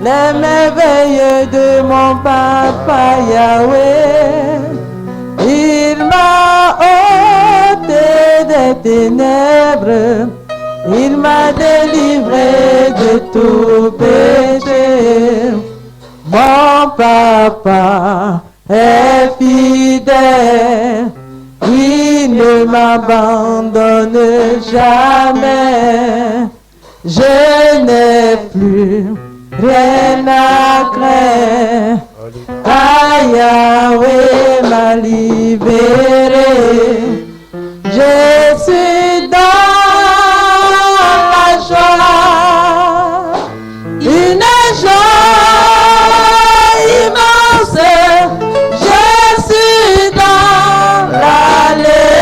les merveilles de mon papa Yahweh. Il m'a ôté des ténèbres, il m'a délivré de tout péché. Mon papa est fidèle, il ne m'abandonne jamais. Je n'ai plus rien à craindre, car Yahweh m'a libéré. Je suis dans la joie, une joie immense. Je suis dans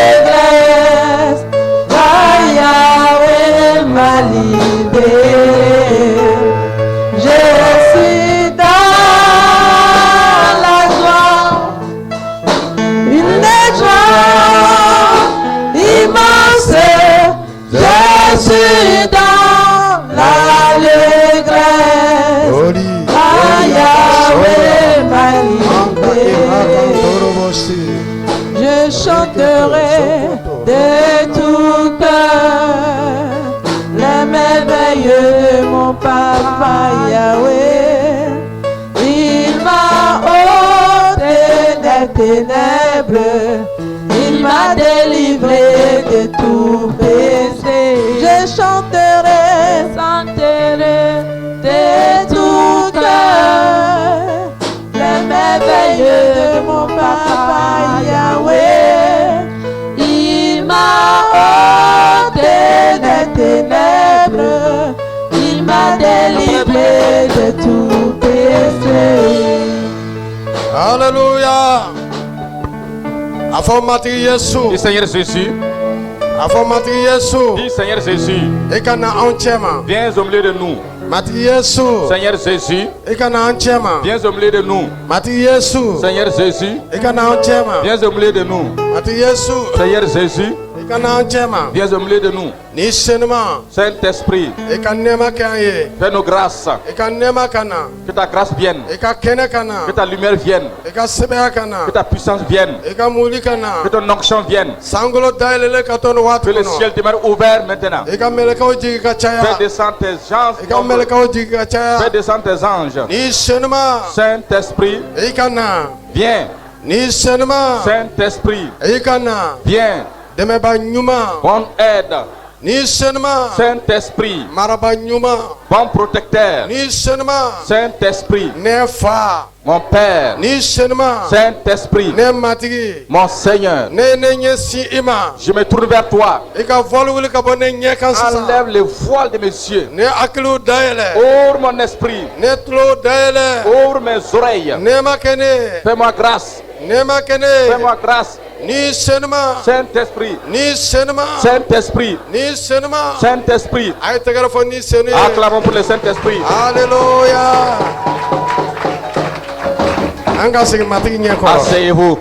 l'allégresse, car Yahweh m'a libéré. Je suis dans la joie, une joie immense. Je suis dans l'allégresse, car Yahweh m'a libéré. Je chanterai de tout cœur les merveilles de mon papa Yahweh. Il m'a ôté des ténèbres, il m'a délivré de tout péché. Je chanterai de tout cœur les merveilles de mon papa Yahweh. Il m'a ôté des ténèbres, il m'a délivré de tout péché. Alléluia. Afomati Yesu. Dis Seigneur Jésus. Afomati Yesu. Dis Seigneur Jésus. Ekana onchema. Viens au milieu de nous. Mati Yesu. Seigneur Jésus. Ekana onchema. Viens au milieu de nous. Mati Yesu. Seigneur Jésus. Ekana onchema. Viens au milieu de nous. Mati Yesu. Seigneur Jésus. Ekana onchema. Viens au milieu de nous. Ni senema. Saint-Esprit, Ekanema kanye. fais-nous grâce. Ekanema kana. Que ta grâce vienne. Ekakene kana. Que ta lumière vienne. Ekasebea kana. Que ta puissance vienne. Ekamuli kana. Que ton onction vienne. Sangolo dailele katon watu. Que le ciel demeure ouvert maintenant. Ekameleka oji kachaya. Fais descendre tes anges. Ekameleka oji kachaya. Fais descendre tes anges. Ni senema. Saint-Esprit, Ekana. viens. Ni senema. Saint-Esprit, Ekana. viens. Demeba nyuma. Bonne aide. Ni senema. Saint-Esprit, Maraba nyuma. bon protecteur. Ni senema. Saint-Esprit, Nefa. mon Père. Ni senema. Saint-Esprit, Ne matigi. mon Seigneur. Ne nye si ima. Je me tourne vers toi. Eka volu wuli ka bonne nye kan sisa. Enlève le voile de mes yeux. Ne akilu daele. Ouvre mon esprit. Ne tulo daele. Ouvre mes oreilles. Ne makene. Fais-moi grâce. Ne makene. Fais-moi grâce. Ni senema. Saint-Esprit. Ni senema. Saint-Esprit. Ni senema. Saint-Esprit. Ay tegara fo ni senu. Acclamons pour le Saint-Esprit. Alléluia. Anga sigi matigi nye ko. Asseyez-vous.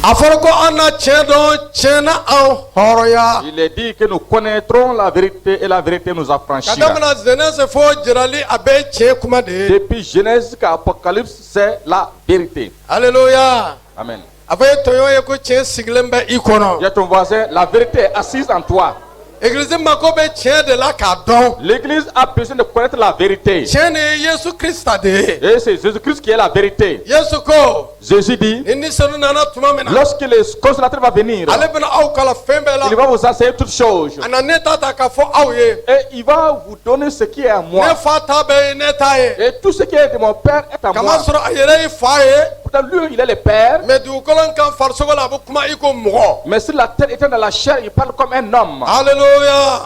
Aforoko ana chedo chena au horoya. Il est dit que nous connaîtrons la vérité et la vérité nous affranchira. Kadamna zenese fo jirali abe che kuma de. Depuis Genèse jusqu'à Apocalypse, c'est la vérité. Alléluia. Amen. Abe toyo ye ko che siglembe ikono. Dis à ton voisin, la vérité est assise en toi. Église mako be che de la kadon. L'église a besoin de connaître la vérité. Chene Yesu Christa de. Et c'est Jésus-Christ qui est la vérité. Yesu ko. Jésus dit, Nini sonu nana tuma mena. lorsque le consolateur va venir, Ale bena au kala fembe la. il va vous enseigner toutes choses. Ananeta ta ka fo au ye. Et il va vous donner ce qui est à moi. Ne fata be neta ye. Et tout ce qui est de mon Père est à Kama moi. soro ayere fa ye. Pourtant, lui, il est le Père. Mais du kolon kan farsogo la bu kuma iko mo. Mais si la tête était dans la chair, il parle comme un homme. Alléluia.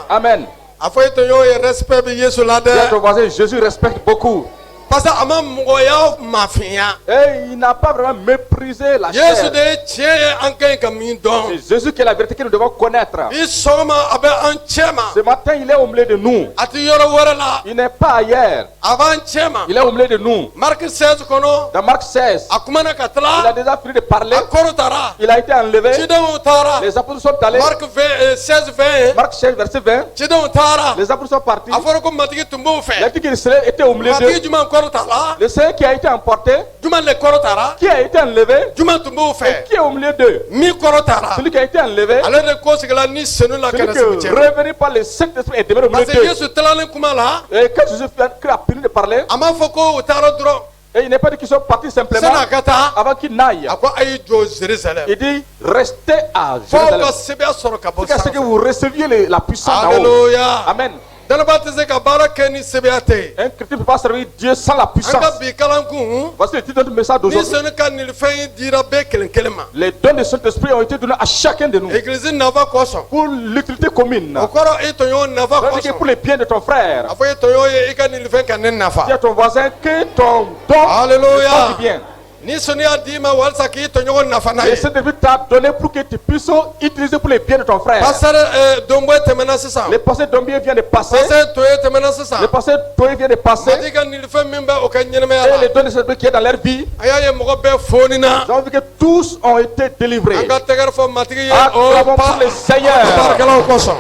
Amen. Afoy to yo ye respect bi Yesu la de. Dis à ton voisin, Jésus respecte beaucoup. parce que ama mɔgɔya mafiya. Et il n'a pas vraiment méprisé la Yesu chair. de ye tiɲɛ ye an ka ɲi ka min dɔn. C'est Jésus qui est la vérité que nous devons connaître. Bi sɔgɔma a bɛ an cɛ ma. Ce matin, il est au milieu de nous. A ti yɔrɔ wɛrɛ la. Il n'est pas ailleurs. A b'an cɛ ma. Il est au milieu de nous. Marc 16 kɔnɔ. Dans Marc 16, A kumana ka il a tila. déjà fini de parler. A kɔrɔtara. Il a été enlevé. Cidenw taara. Les apôtres sont allés. Marc 16 20. Marc 16, verset 20. Cidenw taara. Les apôtres sont partis. A fɔra ko matigi tun b'o Il a fɛ. dit qu'il était au milieu Matigi d'eux. jumɛn kɔrɔtala. Le Seigneur qui a été emporté, Jumɛn le kɔrɔtara. qui a été enlevé, Jumɛn tun b'o et fɛ. qui est au milieu d'eux. Min kɔrɔtara. Celui qui a été enlevé, Ale de ko sigila ni senu la celui kɛnɛ qui sigi est cɛ. revenu par le Saint-Esprit et demeuré au milieu Parce que d'eux. Yesu tilalen kuma la. Et quand Jésus a fini de parler, A m'a fɔ ko u taara dɔrɔn. et il n'est pas dit qu'ils sont partis simplement San'a ka taa. avant qu'ils n'aillent. A ko a y'i jɔ Jérusalem. Il dit, restez à Fo Jérusalem. ka sɛbɛn sɔrɔ ka bɔ Jusqu'à ce que sanfɛ. vous receviez la puissance d'en haut. Alléluia. Amen. Dɔnniba tɛ se ka baara kɛ ni sɛbɛn tɛ yen. Un chrétien ne peut pas servir Dieu sans la An puissance. ka bi kalankun. Voici le titre de notre message Ni d'aujourd'hui. senu ka nin fɛn in dira bɛɛ kelen kelen ma. Les dons de Saint-Esprit ont été donnés à chacun de nous Église nafa kosɔn. pour l'utilité commune. O kɔrɔ i tɔɲɔgɔn nafa C'est-à-dire que pour kosɔn. le bien de ton frère. A fɔ i tɔɲɔgɔn ye i ka nin fɛn ka ne Dis nafa. à ton voisin que ton don Alléluia. te fait du bien. Ni senu y'a d'i ma walasa k'i tɔɲɔgɔn nafa n'a Et ye. Saint-Esprit t'a donné pour que tu puisses utiliser pour le bien de ton frère. Pasteur Domboy tɛmɛna sisan. Le pasteur Dombier vient de passer. Pasteur Toye tɛmɛna sisan. Le pasteur Toye vient de passer. Mati ka nin fɛn min bɛ o ka ɲɛnɛmaya Et la. les dons de Saint-Esprit qui est dans leur vie. A y'a ye mɔgɔ bɛɛ foni na. Nous avons vu que tous ont été délivrés. An ka tɛgɛrɛ fɔ matigi ye. Acclamons pour le Seigneur. Baarakɛlaw kosɔn.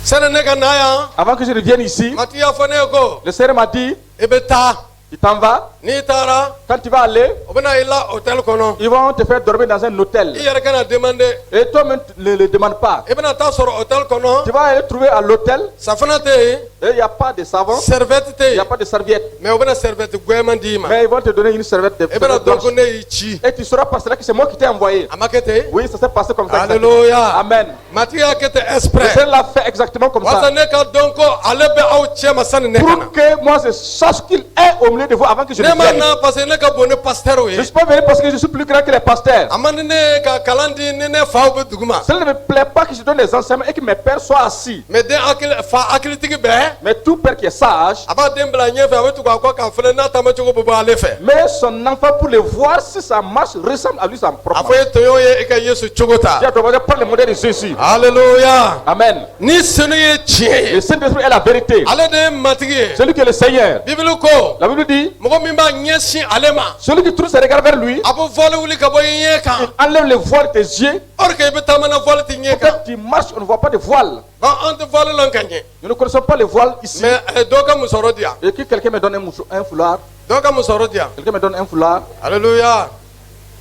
Sani ne ka na yan. Avant que je ne vienne ici, Matigi y'a fɔ ne ye ko. le Seigneur m'a dit, I bɛ taa. tu t'en vas. N'i taara. Quand tu vas aller, O bɛna i la hôtel kɔnɔ. ils vont te faire dormir dans un I hôtel. yɛrɛ kana demander. Et toi-même, ne le demande pas. I bɛna taa sɔrɔ hôtel kɔnɔ. Tu vas aller trouver à l'hôtel. Safunɛ tɛ yen. Et il n'y a pas de savon. Serviette tɛ Il n'y a yen. pas de serviette. Mais o bɛna serviette goyama d'i ma. Mais ils vont te donner une serviette de I bɛna serviette dɔn ko blanche. ne y'i ci. Et tu sauras par cela que c'est moi qui t'ai envoyé. A ma kɛ ten. Oui, ça s'est passé comme ça. Alléluia. Amen. Matigi y'a kɛ ten Le exprès. Seigneur l'a fait exactement comme ça. Walasa ne ka dɔn ko ale bɛ aw cɛ ma sani ne ka na. Pour que moi je sache qu'il est au milieu de vous avant que je ne Ne ma vienne. na parce que ne ka bon ne pasteur Je ye. ne suis pas venu parce que je suis plus grand que les pasteurs. A ma ni ne ka kalan di ni ne faw bɛ dugu ma. Cela ne me plaît pas que je donne des enseignements et que mes pères soient assis. Mais den hakili fa hakilitigi bɛɛ. Mais tout père qui est sage, A b'a den bila ɲɛfɛ a bɛ tugu a kɔ k'a filɛ n'a taamacogo bɛ bɔ ale fɛ. met son enfant pour le voir si sa marche ressemble à lui sa A propre. fɔ e tɔɲɔgɔn ye i ka Yesu cogo Dis ta. à ton voisin, prends le modèle de Jésus. Alléluia. Amen. Ni senu ye tiɲɛ Le ye. Saint-Esprit est la vérité. Ale de ye matigi ye. Celui qui est le Seigneur. Bibili ko La Bible dit, mɔgɔ min b'a ɲɛsin ale ma. celui qui tourne ses regards vers lui, A bɛ voile wuli ka bɔ i ɲɛ kan. enlève le voile de tes yeux. Or que i bɛ taama na voile tɛ ɲɛ kan. Quand tu marches, on ne voit pas de voile. An tɛ voile lɔn ka ɲɛ. Nous ne connaissons pas le voile ici. Mais dɔ ka musɔrɔ di yan. Et que quelqu'un me donne un foulard. Dɔ ka musɔrɔ di yan. Quelqu'un me donne un foulard. Alléluia.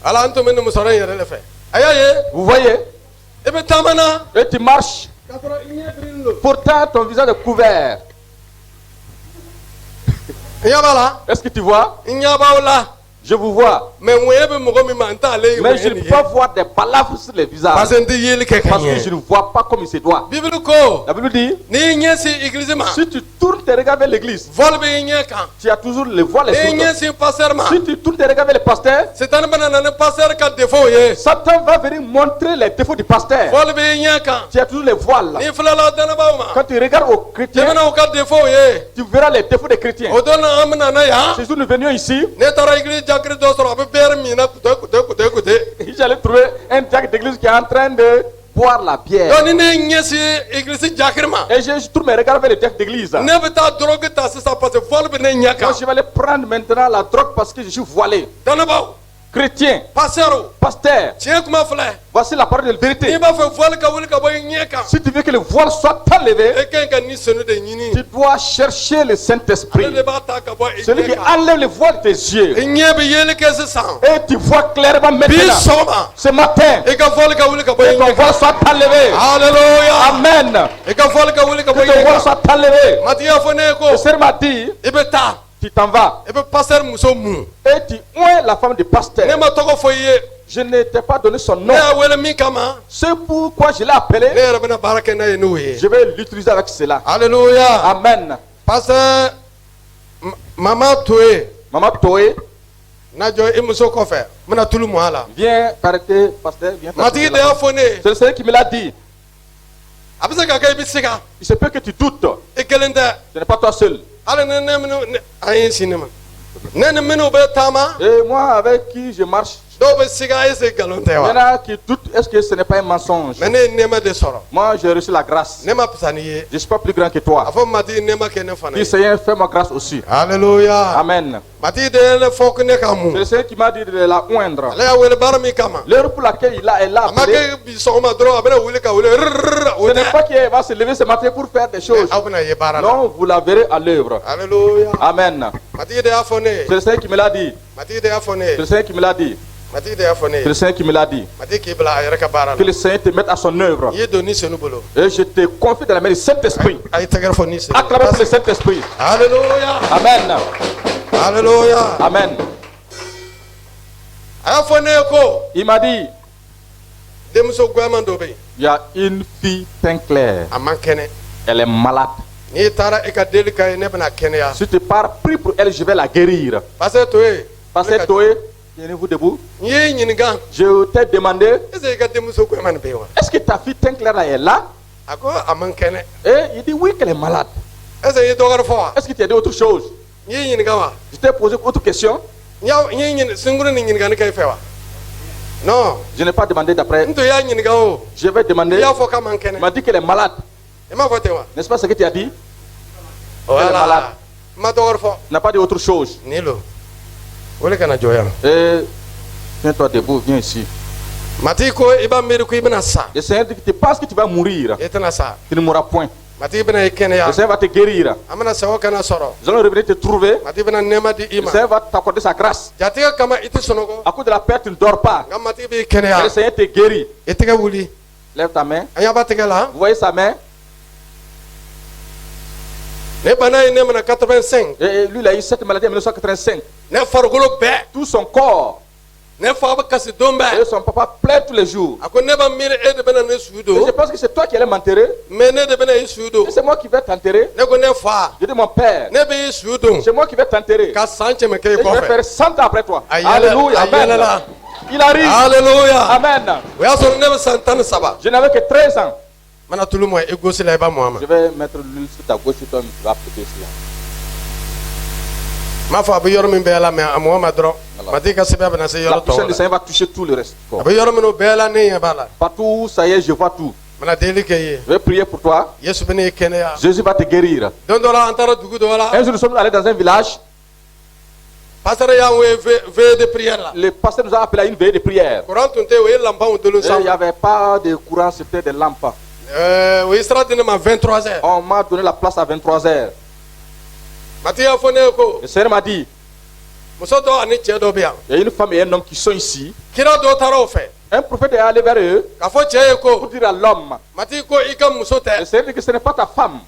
Ala an tun bɛ nin musɔrɔ in yɛrɛ de fɛ. A y'a ye. Vous voyez? I bɛ taama na. Et tu marches. K'a sɔrɔ i ɲɛ birilen don. Pourtant, ton visage est couvert. I ɲɛ b'a la. Est-ce que tu vois? I ɲɛ b'aw la. Je vous vois. Mais ŋɔɲɛ bɛ mɔgɔ min ma n t'ale ye Mais je ŋɔɲɛ ne nin peux ye. pas voir des palabres sur les visages. Parce que n tɛ yeli kɛ ka Parce que je ɲɛ. ne vois pas comme il se doit. Bibili ko La Bible dit, n'i y'i ɲɛsin église ma. si tu tournes tes regards vers l'église, Voile bɛ i ɲɛ kan. tu as toujours le voile. N'i y'i sur toi. ɲɛsin pasteur ma. Si tu tournes tes regards vers le pasteur, Sitani bɛna na ni pasteur ka défaut ye. Satan va venir montrer les défauts du pasteur. Voile bɛ i ɲɛ kan. Tu as toujours les voiles. N'i filɛla dɛnɛbaw ma. Quand tu regardes aux I chrétiens, bɛna u ka défaut ye. tu verras les défauts des chrétiens. O don na an bɛna na yan. Si nous venions ici, Ne taara église jakiri dɔ sɔrɔ a bɛ bière min na kute. j'allais trouver un diacre d'église qui est en train de boire la bière. Donc ni ne ye ɲɛsin église jakiri ma. Et je tourne mes regards vers le diacre d'église. Ne bɛ taa drogue ta sisan parce que voile bɛ ne ɲɛ Moi, kan. je vais aller prendre maintenant la drogue parce que je suis voilé. Dɛnɛbaw, Chrétien, pasteur, pasteur, tiɲɛ kuma filɛ. voici la parole de N'i vérité. b'a fɛ voile ka wuli ka bɔ i ɲɛ kan. Si tu veux que le voile soit enlevé, E ka ɲi ka nin senu de ɲini. tu dois chercher le Ale Saint-Esprit. de b'a ta ka bɔ i Celui ɲɛ qui kan. enlève le voile de tes yeux. I ɲɛ bɛ yeli kɛ sisan. Et tu vois clairement Bi maintenant, sɔgɔma. ce matin, I ka voile ka wuli ka bɔ i que ton ɲɛ kan. voile soit enlevé. Alléluia. Amen. I ka voile ka wuli ka bɔ Que i ton ɲɛ voile kan. soit enlevé. Matigi y'a fɔ ne ye Le ko Seigneur m'a dit, i bɛ taa. tu t'en vas. I bɛ pasteur muso mun. Et tu oins la femme du pasteur. Ne ma tɔgɔ fɔ i ye. Je ne t'ai pas donné son Ne nom. y'a wele min kama. C'est pourquoi je l'ai appelé. Ne yɛrɛ bɛna baara kɛ n'a ye n'o ye. Je vais l'utiliser avec cela. Alléluia. Amen. Pasteur Mama Toye. Maman Toé, Na jɔ i muso kɔfɛ. N bɛna tulu mɔn a la. viens arrêter, pasteur, viens. Matigi de y'a fɔ ne ye. C'est le Seigneur qui me l'a dit. a bɛ se ka kɛ i bɛ siga Il se peut que tu doutes. i kelen tɛ Ce n'est pas toi seul. hali ni ne minnu an ye si ne ma ne ni minnu bɛ taama Et moi, avec qui je marche, dɔw bɛ siga ese nkalon tɛ il y en wa a qui doutent. Est-ce que ce n'est pas un mensonge? mais ne ye nɛɛma de sɔrɔ Moi, j'ai reçu la grâce. ne ma fisa n'i ye Je ne suis pas plus grand que a toi. fɔ mati nɛɛma kɛ ne fana Dis ye Seigneur, fais-moi grâce aussi. haleluya Amen. mati de ye ne fɔ ko ne ka C'est mun le Seigneur qui m'a dit de la oindre. ale y'a wele baara min kama L'heure pour laquelle il a a ma appelé, kɛ bi sɔgɔma dɔrɔn a bɛna wuli ka wele o ce n'est tɛ pas qu'il va se lever ce matin pour faire des choses. aw bɛna ye baara la Non, vous la verrez à l'œuvre. haleluya Amen. mati de y'a fɔ ne ye C'est le Seigneur qui me l'a dit. mati de y'a fɔ ne ye C'est le Seigneur qui me l'a dit. mati de y'a fɔ ne C'est ye le Seigneur qui me l'a dit. mati k'i bila a yɛrɛ ka baara Que la le Seigneur te mette à son œuvre. i ye don ni senu bolo Et je te confie dans la main du Saint-Esprit. a ye tɛgɛrɛ fɔ ni senu Acclamez pour le Saint-Esprit. haleluya Amen. haleluya Amen. a y'a fɔ ne ye ko Il m'a dit, denmuso gwɛman dɔ bɛ yen il y a une fille teint clair. a man kɛnɛ Elle est malade. n'i taara i ka deli ka ye ne bɛna kɛnɛya Si tu pars, prie pour elle, je vais la guérir. parce que to ye Pasteur Toé, tenez-vous debout. n y'i ɲininka Je t'ai demandé, est-ce que i ka denmuso gwɛman nin bɛ yen wa est-ce que ta fille teint clair là est là? a ko a man kɛnɛ Et il dit oui qu'elle est malade. est-ce que i ye dɔ wɛrɛ fɔ wa Est-ce qu'il t'a dit autre chose? n y'i ɲininka wa Je t'ai posé autre question. n y'i ɲini sunkuru ni ɲininkali kɛ i fɛ wa non Je n'ai pas demandé d'après. n tun y'a ɲininka o Je vais i demander. y'a fɔ k'a man Il kɛnɛ m'a dit qu'elle est malade. i m'a fɔ ten wa N'est-ce pas ce que tu as dit? voilà malade. n ma dɔ wɛrɛ fɔ Il n'a pas dit autre chose. ni lo o de kana jɔ yan Et tiens-toi debout, viens ici. mati ko i b'a miiri ko i bɛna sa Le Seigneur dit que tu penses que tu vas mourir. i tɛna sa Tu ne mourras point. mati i bɛna i kɛnɛya Le Seigneur va te guérir. an bɛna sago kɛnɛ sɔrɔ Nous allons revenir te trouver. mati bɛna nɛɛma di i Le ma Seigneur va t'accorder sa grâce. jatigɛ kama i tɛ sunɔgɔ À cause de la perte, tu ne dors pas. nka mati b'i Et le kɛnɛya Seigneur te guérit. i tɛgɛ wuli Lève ta main. an y'a ba tɛgɛ la Vous voyez sa main? ne bana ye ne minɛ 85 Et lui, il a eu cette maladie en 1985. ne farikolo bɛɛ Tout son corps. ne fa bɛ kasi don Et bɛɛ son papa pleure tous les jours. a ko ne b'a miiri e de bɛna ne suyu Et don je pense que c'est toi qui allais m'enterrer. mais ne de bɛna i suyu don Et c'est moi qui vais t'enterrer. ne ko ne fa Je dis mon père. ne bɛ i suyu don C'est moi qui vais t'enterrer. ka san cɛmɛ kɛ i Et je vais kɔfɛ faire 100 ans après toi. a yɛlɛ Alléluia. a Amen. yɛlɛla Il arrive. haleluya Amen. o y'a sɔrɔ ne bɛ san 13 Je n'avais que 13 ans. mana tulu mɔ i gosi la i b'a mɔ a ma Je vais mettre l'huile sur ta gauche et toi, tu vas appliquer cela. n m'a fɔ a bɛ yɔrɔ min bɛɛ la mɛ a mɔgɔ ma dɔrɔn mati ka sɛbɛn bɛna se La yɔrɔ puissance tɔw du la Seigneur va toucher tout le reste. a bɛ yɔrɔ minnu bɛɛ la ne ɲɛ b'a la Partout, ça y est, je vois tout. n bɛna deli kɛ i ye Je vais prier pour toi. yesu bɛ ne kɛnɛya Jésus va te guérir. don dɔ la an taara dugu dɔ la Un jour, nous sommes allés dans un village. pasteur y'an wele veille de prière la Le pasteur nous a appelé à une veillée de prière. courant tun tɛ yen o ye lanpanw dolon Et il n'y sanfɛ avait pas de courant, c'était des lampes. o ye sira di ne ma 23 heures On m'a donné la place à 23 heures. mati y'a fɔ ne ye ko Le Seigneur m'a dit, muso dɔ ani cɛ dɔ bɛ yan il y a une femme et un homme qui sont ici. kira dɔ taara o fɛ Un prophète est allé vers eux k'a fɔ cɛ ye pour ko dire à l'homme, mati ko i ka muso le tɛ Seigneur dit que ce n'est pas ta femme.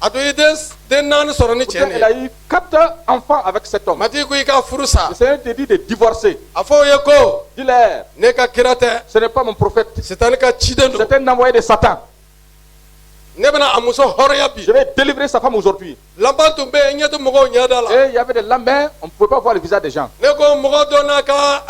a to i den naani sɔrɔ ni Pourtant, cɛ nin elle a ye eu 4 enfants avec cet homme. mati ko i ka furu sa Le Seigneur te dit de divorcer. a fɔ o ye ko Dis-leur, ne ka kira tɛ ce n'est pas mon prophète. sitani ka ciden don C'est un envoyé de Satan. ne bɛna a muso hɔrɔnya bi Je vais délivrer sa femme aujourd'hui. lanpan tun bɛ yen n ɲɛ tɛ mɔgɔw ɲɛda la Et il y avait des lampes, mais on ne pouvait pas voir le visage des gens. ne ko mɔgɔ dɔ n'a ka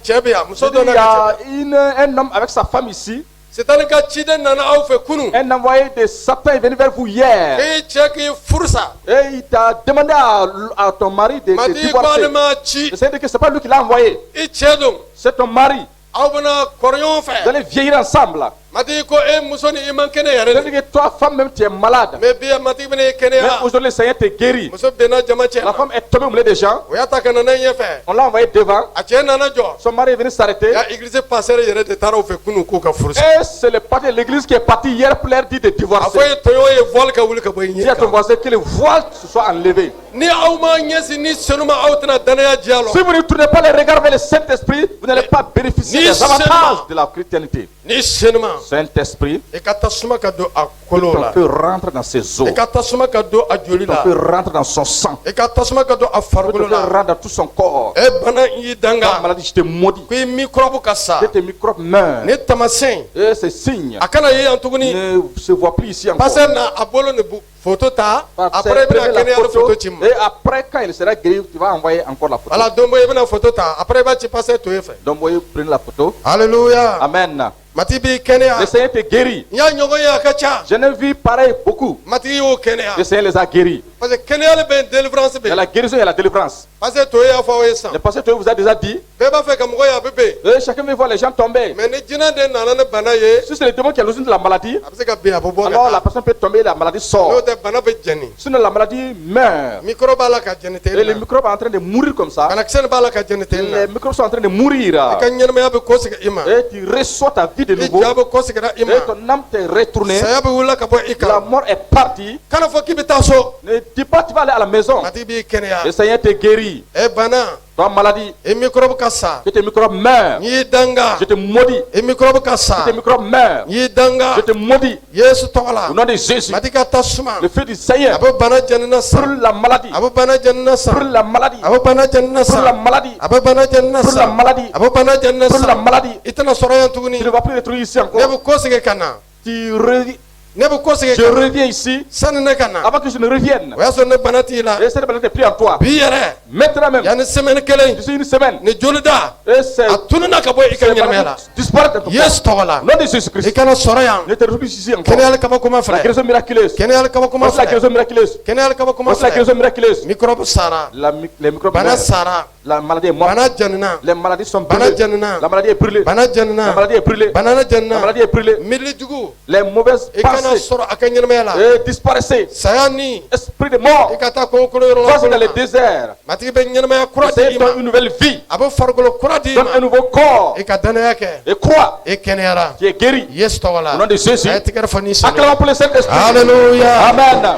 cɛ bɛ yan muso Je dis, dɔ il n'a y ka a cɛ un homme avec sa femme ici. sitani ka ciden nana aw fɛ kunun Un envoyé de Satan est venu vers vous hier. k'i cɛ k'i furu sa Et il t'a demandé à ton mari de mati ko divorcer. ale ma ci Je sais que ce n'est pas lui qui l'a envoyé. i cɛ don C'est ton mari. aw bɛna kɔrɔ ɲɔgɔn Vous fɛ allez vieillir ensemble. mati ko e muso ni i man kɛnɛ yɛrɛ C'est-à-dire de que toi, femme, même tu es malade. mais bi mati bɛna i Mais kɛnɛya aujourd'hui, le Seigneur te guérit. muso benna jama cɛ La ma femme est tombée au milieu des gens. o y'a ta ka nana ɲɛfɛ On l'a envoyé devant. a cɛ nana jɔ Son mari est venu s'arrêter. ya église pasteur yɛrɛ de taara o fɛ kunun k'u ka furu sa Et c'est le parti de l'église qui est parti hier pour leur dire de a divorcer. fɔ ye tɔɲɔ ye voile ka wuli ka bɔ i Dis à ɲɛ ton kan voisin que le voile se soit enlevé. ni aw ma ɲɛsin ni senu ma aw tɛna danaya diya Si lɔ vous ne tournez pas les regards vers le Saint-Esprit, vous n'allez pas bénéficier Ni des seulement. avantages de la chrétienté. ni senu ma Saint-Esprit, i ka tasuma ka don a kolo on la peut rentrer dans ses os. i ka tasuma ka don a joli On la peut rentrer dans son sang. i ka tasuma ka don a On farikolo peut la rentrer dans tout son corps. e bana in y'i La danga maladie, je te maudis. ko i microbe ka sa Que tes microbes meurent. ni tamasɛn Et ces signes a kana ye yan tuguni ne se voient plus ici encore. pasteur na a bolo ni photo ta Parce après que bena la kenya photo, photo chim et après, quand il sera guéri, tu vas envoyer encore la photo. ala dombo bena photo ta après ba ci passer to yefe Donc, vous prenez la photo. alléluia Amen. mati bi kenya Le Seigneur te guérit. nya nyogo ya ka cha Je n'ai vu pareil beaucoup. mati yo kenya Le Seigneur les a guéris. parce que kenya le ben délivrance Il y a be la guérison et la délivrance. parce que to ya fa o yesan Le pasteur vous a déjà dit. be ba fe ka mo ya bebe Chacun veut voir les gens tomber. mais ne jina de nana ne bana ye Si c'est le démon qui a l'origine de la maladie, abse ka bi abobo alors la personne peut tomber et la maladie no sort. te bana be jeni Sinon la maladie meurt. microbe ala ka jeni te Et les microbes sont en train de mourir comme ça. kana ksen bala ka jeni te Les microbes sont en train de mourir. ka nyene ya be ko se ima Et tu reçois ta vie de i nouveau. jabo ko se da ima Et ton âme t'est retournée. saya be wula ka bo La ika mort est partie. kana fo ki be taso Ne dis pas tu vas aller à la maison. mati bi kenya Le Seigneur te guérit. e bana Ton maladie. e microbe ka sa Que tes microbes meurent. ni danga Je te maudis. e microbe ka sa Que tes microbes meurent. ni danga Je te maudis. yesu tola Au nom de Jésus. mati ka tasuma Le feu du Seigneur. abo bana janna sa Pour la maladie. abo bana janna sa Pour la maladie. abo bana janna Pour la sa maladie. abo bana janna Pour la sa maladie. abo bana janna Pour la sa maladie. itana soroyan tuguni Tu ne vas plus retrouver ici ne encore. bu ko se kana Tu reviens. ne bu ko se Je kana reviens ici san ne kana avant que je ne revienne. o ya so ne bana ti la Et cette maladie est pris en toi. bi yere Maintenant même. ya ne semaine kelen D'ici une semaine. ne jolida Et c'est. a tununa ka bo ika nyamela Disparaître de ton corps. yes tola Au nom de Jésus-Christ. ikana soroyan Ne te retrouve ici encore. kene al kaba kuma La frère guérison miraculeuse. kene al kaba kuma Voici la frère guérison miraculeuse. kene al kaba kuma Voici la frère guérison miraculeuse. microbe sara Les microbes bana meurent. sara La maladie est morte. bana janna Les maladies sont bana brûlées. janna La maladie est brûlée. bana La janna maladie est brûlée. bana La janna maladie est brûlée. milli jugu Les mauvaises ikana pensées soro akanyamela disparaissez. saya ni Esprit de mort. ikata ko ko yoro Voici dans le désert. matigi be nyamaya Le kurati Seigneur ima donne une nouvelle vie. abo fargolo kurati Donne un ima nouveau corps. ikadana yake Et crois. e kenyara Tu es guéri. yes to wala Au nom de Jésus. ay tikar fani sa Acclamons pour le Saint-Esprit. alléluia Amen.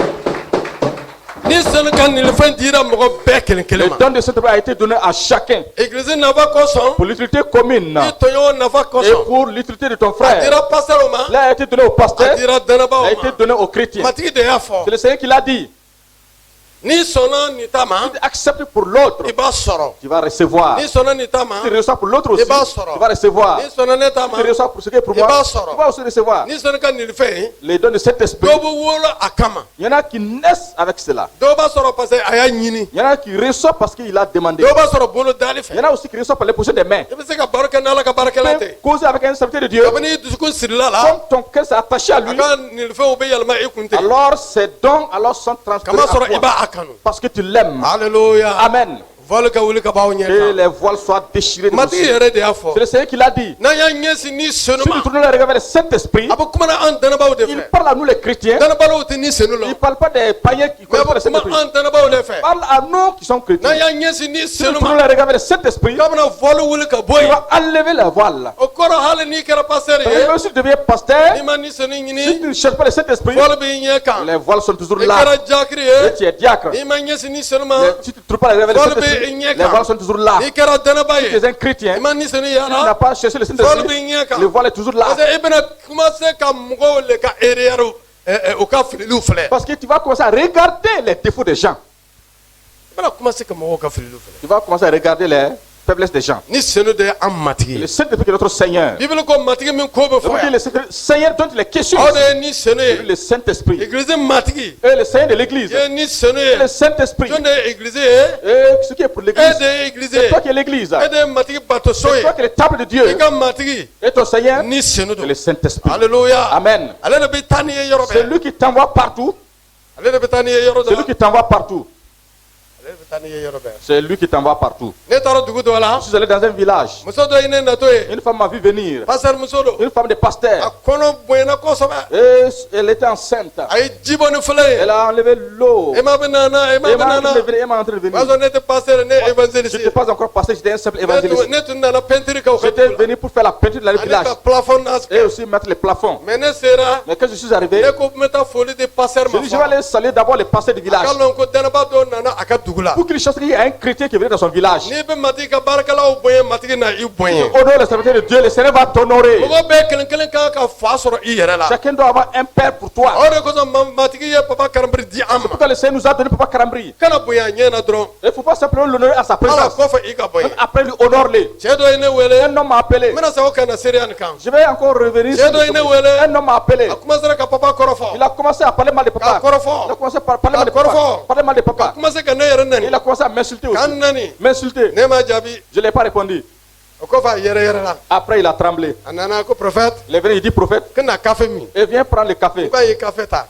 ni sen kan ni fen dira mo be kelen Le kelema don de cette a été donné à chacun église na va ko son pour l'utilité commune ni to yo na va ko et son pour l'utilité de ton frère. dira passer o ma Il a été donné au pasteur, dira dana ba il a o été ma donné aux chrétiens. matigi de ya fo C'est le Seigneur qui l'a dit. ni sona ni tama Tu acceptes pour l'autre, iba soro tu vas recevoir. ni sona ni tama Tu reçois pour l'autre aussi, Il va soro. tu vas recevoir. ni sona ne tama Tu reçois pour ce qui est pour Il moi, va soro. tu vas aussi recevoir. ni sona kan ni fe Les dons de cet esprit, do bo wolo akama il y en a qui naissent avec cela. do ba soro parce que aya nyini Il y en a qui reçoivent parce qu'il a demandé. do ba soro bolo dali Il y fe en a aussi qui reçoivent par les positions des mains. ibe se ka baraka na la ka baraka la Tu te peux causer avec un serviteur de Dieu. abani dusuku sirila la Comme ton cœur s'est attaché à lui, aka ni fe o be yalma e kunte alors ces dons alors sont transférés kama soro à toi. iba akanu Parce que tu l'aimes. alléluia Amen. vol ka wuli ka bawo Que nyeka les voiles soient déchirées de mati vos cieux. yere de afo C'est le Seigneur qui l'a dit. na ya nyesi ni Si nous senuma tournons le regard vers le Saint-Esprit, abo kuma na an dana bawo de il fe parle à nous les chrétiens. dana bawo te ni senu lo Il ne parle pas des païens qui mais connaissent pas abo le kuma Saint-Esprit. an dana bawo de fe Il parle à nous qui sommes na chrétiens. ya nyesi ni Si nous tournons senuma le regard vers le Saint-Esprit, kabana vol wuli ka il boy va enlever la voile. o koro hali ni kera passer Et ye même si tu deviens pasteur, ni ma ni senu si nyini tu ne cherches pas le Saint-Esprit, vol be nyeka les voiles sont toujours e là. kera jakri Et ye tu es diacre. ni ma nyesi ni senuma Mais si tu ne trouves pas le regard vers le Vol be Saint-Esprit, nyeka. les voiles sont toujours là. ni kera dana Si tu baye es un chrétien, ni ma ni senu tu n'as yara pas cherché le vol Saint-Esprit, be nyeka le voile est toujours là. parce que ibena commencer ka mgo le ka eriero o ka fililu fle Parce que tu vas commencer à regarder les défauts des gens. ibena commencer ka mgo ka fililu fle Tu vas commencer à regarder les faiblesses des gens. ni senu de Et amati le Saint-Esprit qui est notre Seigneur. bible ko matigi min ko be Je vous dis, foya le Seigneur dont il est question. o de ni senu C'est lui, le Saint-Esprit. église matigi Et le Seigneur de l'Église. ye ni senu Et le Saint-Esprit. jonde église Et ce qui est pour e l'Église. de église C'est toi qui es l'Église. e de matigi bato C'est soye toi qui es le temple de Dieu. e ka matigi Et ton Seigneur, ni senu c'est do le Saint-Esprit. alléluia Amen. ale de be tani ye yoro C'est be lui qui t'envoie partout. ale de be tani ye yoro C'est do lui qui t'envoie partout. ale de be tani ye yoro be C'est lui qui t'envoie partout. ne taro dugu do la Je suis allé dans un village. muso do ine na to ye Une femme m'a vu venir. passer muso do Une femme de pasteur. a kono boyna ko sobe Et elle était enceinte. ay jibo ni fle Elle a enlevé l'eau. e ma be nana e ma Elle be m'a nana en train de venir. wazo ne te passer ne Je évangéliste n'étais pas encore pasteur, j'étais un simple évangéliste. ne tu nana pentiri ka J'étais venu pour faire la peinture de la ale village ka plafond nas et aussi mettre les plafonds. mais ne sera Mais quand je suis arrivé, ne ko meta folie de passer je ma dis je vais aller saluer d'abord les pasteurs du village. kalon ko dana ba do nana aka dugu dugu la. Pour qu'il cherche qu'il y a un chrétien qui est venu dans son village. N'i bɛ matigi ka baarakɛlaw bonya matigi na i bonya. Honore le serviteur de Dieu, le Seigneur va t'honorer. mɔgɔ bɛɛ kelen kelen kan ka fa sɔrɔ i yɛrɛ la. Chacun doit avoir un père pour toi. o de kosɔn matigi ye papa karamɔgɔ di an ma. Pourquoi le Seigneur nous a donné Papa Karambri? kana bonya a ɲɛ na dɔrɔn. Il ne faut pas simplement l'honorer à sa ala présence. kɔfɛ i ka bonya. Après lui, honore-le. cɛ dɔ ye ne wele. Un homme m'a appelé. n bɛna segin o kan na seereya nin kan. Je vais encore revenir. cɛ dɔ ye ne wele. Un homme m'a appelé. a commencé ka papa kɔrɔfɔ. Il a commencé à parler mal de papa. k'a kɔrɔfɔ. Il a commencé à parler mal de Kɔrɔfɔ. papa. Parler mal de k'a papa. commencé ka ne yɛrɛ nɛni. Il a commencé à m'insulter aussi. k'an nɛni. M'insulter. ne ma jaabi. Je ne l'ai pas répondu. o kɔfɛ a yɛrɛ yɛrɛ la. Après, il a tremblé. a nana ko prophète. Il est venu, il dit prophète, que na café min. et viens prendre le café. n k'a ye café ta.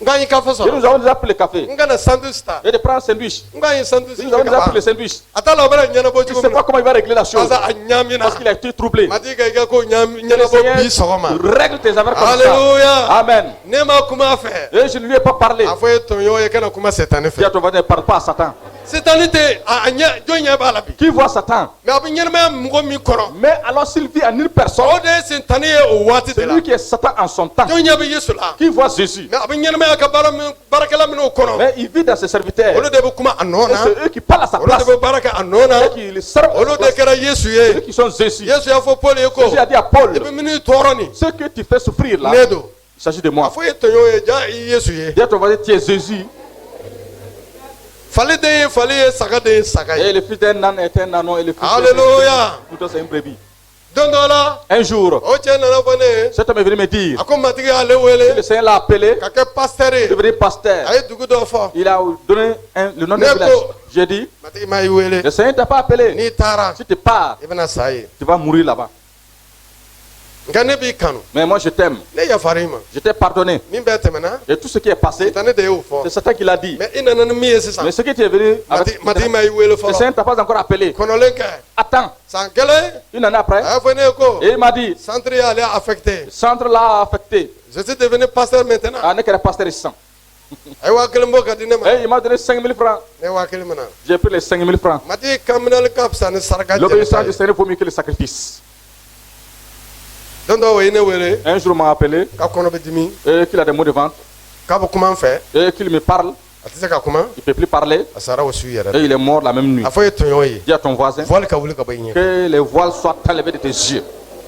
n k'a ye café Et sɔrɔ. nous avons déjà pris le café. n kana sandwich ta. Et de prendre un sandwich. n k'a ye sandwich Nous avons déjà pris le sandwich. a t'a la o bɛna ɲɛnabɔ Il ne cogo sait min pas na. comment il va régler la chose. parce que a ɲaamina. Parce qu'il a été troublé. matigi ka i ka ko Que le ɲɛnabɔ bi sɔgɔma. Seigneur règle tes affaires comme ça. alléluia. Amen. ne ma kuma a fɛ. Et je ne lui ai pas parlé. a fɔ ye tɔɲɔ ye kana kuma sɛtani Dis à fɛ. ton voisin, ne parle pas à Satan. sɛtani tɛ a ɲɛ jɔn ɲɛ b'a la bi. Qui voit Satan? mais a bɛ ɲɛnamaya mɔgɔ min kɔrɔ. Mais alors s'il vit en une personne, o de ye sɛtani ye o waati de c'est la. lui qui est Satan en son temps. jɔn ɲɛ bɛ yesu la. Qui voit Jésus? mais a bɛ ɲɛnamaya ka baarakɛla minnu kɔnɔ. Mais il vit dans ses serviteurs. olu de bɛ kuma a nɔ Et na. c'est eux qui parlent à sa olu place. de bɛ baara kɛ a nɔ na. Et qui le servent. à sa olu de place. kɛra yesu Ceux ye. qui sont Jésus. yesu y'a fɔ paul ye ko. Jésus a dit à Paul, i bɛ minnu tɔɔrɔ nin. ce que tu fais souffrir là, ne don. il s'agit de a moi. fɔ ye tɔɲɔ ye ja i yesu ye. Dis à ton voisin, tu es Jésus. fali den ye fali ye saga den ye saga Et ye. le fils d'un âne est un ânon et le fils d'un Alléluia. plutôt c'est une brebis. don dɔ la. Un jour, o cɛ nana fɔ ne ye. cet homme est venu me dire, a ko matigi y'ale le wele. Seigneur l'a appelé, ka kɛ pasteur il est ye. devenu pasteur. a ye dugu dɔ fɔ. Il a donné le nom du Ne village. ko- J'ai dit, matigi m'a i wele. le Seigneur ne t'a pas appelé. n'i taara Si tu pars, i bɛna sa ye. tu vas mourir là-bas. nka ne b'i kanu. Mais moi je t'aime. ne yafara i ma. Je t'ai pardonné. min bɛɛ tɛmɛna. Et tout ce qui est passé, sitani de y'o fɔ. c'est Satan qui l'a dit. mais i nana ni min ye sisan. Mais ce qui est venu avec... matigi m'a i wele Le fɔlɔ. Seigneur ne t'a pas encore appelé. kɔnɔlen kɛ. Attends, san kelen. une année après, a y'a fɔ ne ye ko. et il m'a dit, centre y'ale affecté. le centre l'a affecté. je suis devenu pasteur maintenant. Ah, n'est que le pasteur ici. a ye 1000 bɔ ka di ne ma. Et il m'a donné 5 000 francs. ne 1000 mina. J'ai pris les 5 000 francs. matigi kaminali ka fisa ni saraka L'obéissance du jɛnɛta ye. Seigneur vaut mieux que le sacrifice. don dɔ o ye ne wele. Un jour, il m'a appelé k'a kɔnɔ bɛ dimi. et qu'il a des mots de vente k'a bɛ kuma n fɛ. et qu'il me parle. a tɛ se ka kuma. Il ne peut plus parler a sara o su yɛrɛ et la. il est mort la même nuit. a fɔ ye tɔɲɔ ye. Dis à ton voisin voile ka wuli ka bɔ i ɲɛ. que les voiles soient enlevées de tes yeux.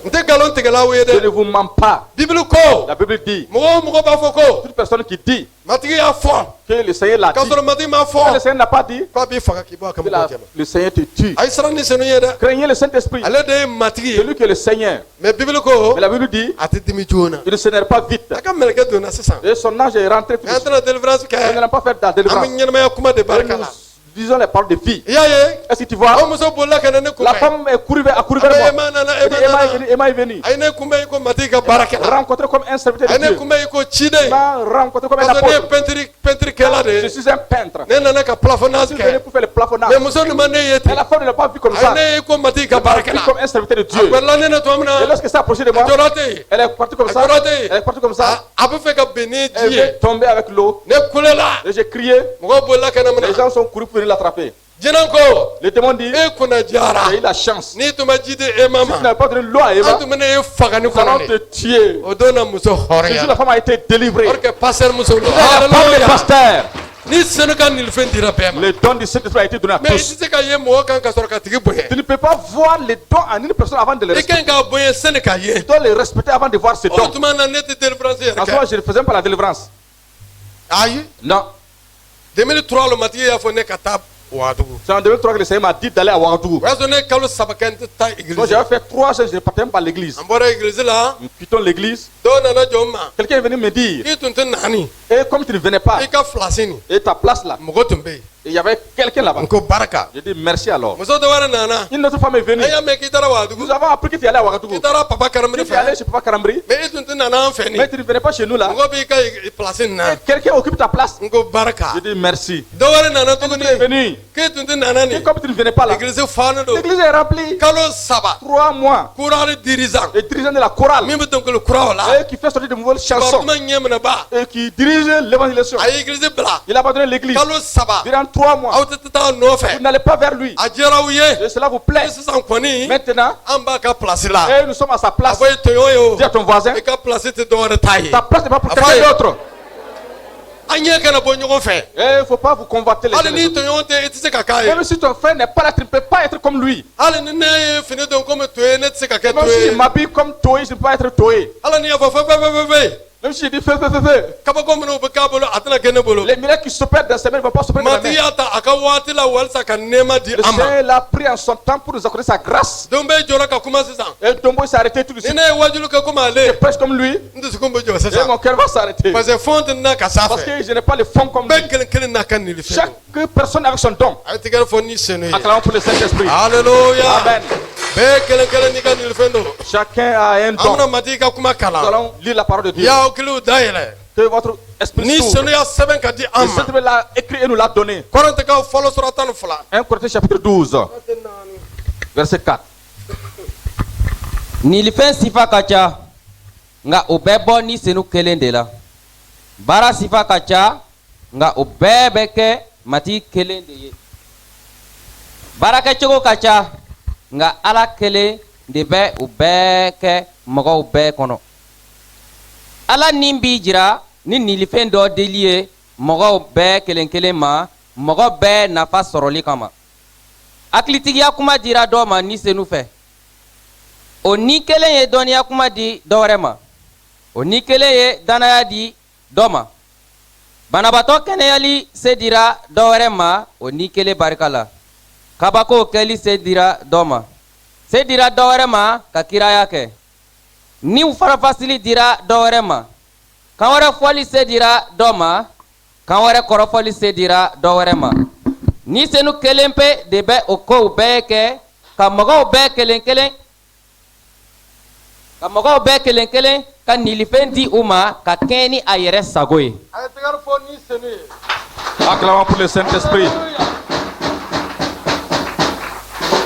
n tɛ nkalon tigɛlaw ye Je ne dɛ. vous mens pas. bibili ko. La Bible dit, mɔgɔ o mɔgɔ b'a fɔ ko. toute personne qui dit matigi y'a fɔ. que le Seigneur l'a k'a dit, sɔrɔ matigi m'a que le fɔ. Seigneur n'a pas dit, k'a b'i faga k'i bɔ a ka que mɔgɔ cɛ ma. le Seigneur te tue. a ye siran ni senu ye dɛ. Craignez le Saint-Esprit. ale de ye matigi C'est ye. lui qui est le Seigneur. mais bibili ko. Mais la Bible dit, a tɛ dimi joona. il ne s'énerve pas vite. a ka mɛlɛkɛ donna sisan. Et son âge est rentré tout mais de an suite. tɛna délivrance Il kɛ. n'a pas fait de la an délivrance. bɛ ɲɛnamaya kuma de Et barika nous la. disons les paroles de vie. i y'a ye. Est-ce que tu o vois? muso bolila ka na ne La kunbɛn. femme est courue vers a bɛ moi. ema nana Elle dit, ema Emma est nana. venue, Emma est venue. a ye ne kunbɛn i ko matigi ka baarakɛla. Rencontré comme un serviteur a ye de ne Dieu. kunbɛn i ko ciden. Il m'a rencontré comme un parce que ne ye apôtre. pɛntiri kɛla de Je ye. suis un peintre. ne nana ka plafonnage Je suis venu kɛ. pour faire le plafonnage. mais muso nin ma ne ye Mais ten. la femme ne l'a pas vu comme a ça. ye ne ye i ko matigi ka Elle m'a vu baarakɛla. comme un serviteur de a Dieu. gbɛrɛla ne na tuma min Et na. lorsqu'elle s'est approchée de a moi, jɔra ten yen. elle est partie comme a ça. jɔra ten Elle est yen. partie comme ça. a bɛ fɛ ka bɛn ni Elle ji ye. est tombée avec l'eau. ne kulela. Et j'ai crié. mɔgɔw bolila kɛnɛ min Les na. gens sont courus pour venir l'attraper. jinɛ ko. Le démon dit, e kunna jara. j'ai eu la chance. n'i tun ma ji di ema Si tu ma. n'avais pas donné l'eau à an Eva, tun bɛ ne ye faga ni nous allons kɔnɔ te de. tuer. o don na muso Ce jour, la hɔrɔnya. femme a été délivrée. or que pasteur muso don. Elle est la femme du Alléluia. pasteur. ni senu ka nilifɛn dira bɛɛ ma. Le don du Saint-Esprit a été donné à mais i tous. tɛ se ka ye mɔgɔ kan ka sɔrɔ ka tigi bonya. Tu ne peux pas voir les dons en une personne avant de les i respecter. kan k'a bonya sani k'a ye. Tu dois les respecter avant de voir ces o dons. tuma na ne tɛ délivrance yɛrɛ En ce moment, kɛ. je ne faisais pas la délivrance. ayi. Non. 2003 lo matigi y'a fɔ ne ka taa wagadugu. C'est en 2003 que le Seigneur m'a dit d'aller à Ouagadougou. o y'a sɔrɔ ne ye kalo saba kɛ n tɛ taa Donc église. j'avais fait 3 ans, je ne partais même pas à l'église. an bɔra église la. Nous quittons l'église. dɔw nana jɔ n ma. Quelqu'un est venu me dire, i tun tɛ naani. et comme tu ne venais pas, i ka filasi nin. et ta place là, mɔgɔ tun bɛ yen. et il y avait quelqu'un là-bas. n ko baraka. J'ai dit merci alors. muso dɔ wɛrɛ nana. Une autre femme est venue. e y'a mɛn k'i taara wagadugu. Nous avons appris que tu allais à Ouagadougou. i taara papa karamiri Tu es allé fɛ. chez Papa Karambri, mais i tun tɛ nana an fɛ mais nin. tu ne venais pas chez nous là. mɔgɔ b'i ka filasi nin na. Et quelqu'un occupe ta place. n ko baraka. Je dis merci. dɔ wɛrɛ nana Tu es tuguni. venu. k'e tun tɛ nana Et nin. comme tu ne venais pas là, église fanen don. l'église est remplie. kalo saba. 3 mois. kurali dirisan. Et dirigeant de la chorale. min bɛ dɔnkili kuraw la. Et qui fait sortir de nouvelles chansons. kuma ɲɛ minɛ ba. Et qui dirige l'évangélisation. a ye église bila. Il a abandonné l'église. kalo saba. Durant 3 mois. aw tɛ taa Vous nɔfɛ. n'allez pas vers lui. a diyara aw ye. Et cela vous plaît. sisan kɔni. Maintenant, an b'a ka place la. et nous sommes à sa a place. fɔ e tɔɲɔ ye o. Dis à ton voisin, i ka place tɛ dɔwɛrɛ ta ye. ta place n'est pas pour Après, quelqu'un d'autre. an ɲɛ kana bɔ ɲɔgɔn fɛ. Et il ne faut pas vous convoiter les uns hali les ni autres. tɔɲɔgɔn tɛ i tɛ se ka k'a ye. Même si ton frère n'est pas là, tu ne peux pas être comme lui. hali ni ne ye fini don komi to ye ne tɛ se ka kɛ Même to s'il ye. m'habille comme Toé, je ne peux pas être Toé. hali ni y'a fɔ fɛfɛfɛfɛfɛ Même si je dis feu, feu, feu, feu. kabako minnu bɛ k'a bolo a tɛna kɛ ne bolo. Les miracles qui s'opèrent dans ses mains ne vont pas s'opérer dans la mati main. y'a ta a ka waati la walisa ka nɛɛma di Le an ma. Seigneur l'a pris en son temps pour nous accorder sa grâce. don bɛ jɔra ka kuma sisan. Et Tombo s'est arrêté tout de ni suite. ne ye wajulu kɛ komi Je ale prêche comme lui. n dusukun bɛ jɔ Et sisan. mon cœur va s'arrêter. parce que fɛn tɛ na ka s'a Parce fɛ. que je n'ai pas le fond comme lui. bɛɛ kelen kelen n'a ka nili fɛn don. Chaque personne avec son don. a ye tigɛ fɔ ni senu ye. Acclamons pour le Saint-Esprit. Alléluia. Amen. bɛɛ kelen kelen n'i ka nili fɛn don. Chacun a un an bɛna don. mati ka kuma Nous kalan. allons lire la parole de i Dieu. y'a hakiliw dayɛlɛ. Que votre esprit ni s'ouvre. senu y'a sɛbɛn ka di Le an ma. Saint-Esprit l'a écrit et nous l'a donné. kɔrɔntɛkaw fɔlɔ sura 12. 1 Corinthiens chapitre 12, verset 4. Nilifɛn sifa ka ca nka o bɛɛ bɔ ni senu kelen de la. Baara sifa ka ca nka o bɛɛ bɛ kɛ mati kelen de ye. Baarakɛcogo ka ca nka Ala kelen de bɛ o bɛɛ kɛ mɔgɔw bɛɛ kɔnɔ. Ala nin b'i jira ni nilifɛn dɔ deli ye mɔgɔw bɛɛ kelen kelen ma mɔgɔ bɛɛ nafa sɔrɔli kama. Hakilitigiya kuma dira dɔ ma ni senu fɛ. O ni kelen ye dɔnniya kuma di dɔ wɛrɛ ma. O ni kelen ye danaya di dɔ ma. Banabatɔ kɛnɛyali se dira dɔ wɛrɛ ma o ni kelen barika la. Kabako kɛli se dira dɔ ma. Se dira dɔ wɛrɛ ma ka kiraya kɛ. Niw farafasili dira dɔ wɛrɛ ma. Kan wɛrɛ fɔli se dira dɔ ma. Kan wɛrɛ kɔrɔfɔli se dira dɔ wɛrɛ ma. Ni senu kelen pe de bɛ o kow bɛɛ kɛ ka mɔgɔw bɛɛ kelen kelen ka nilifɛn di u ma ka kɛɲɛ ni a yɛrɛ sago ye. a ye tigɛ fɔ ni senu ye. Acclamons pour le Saint-Esprit.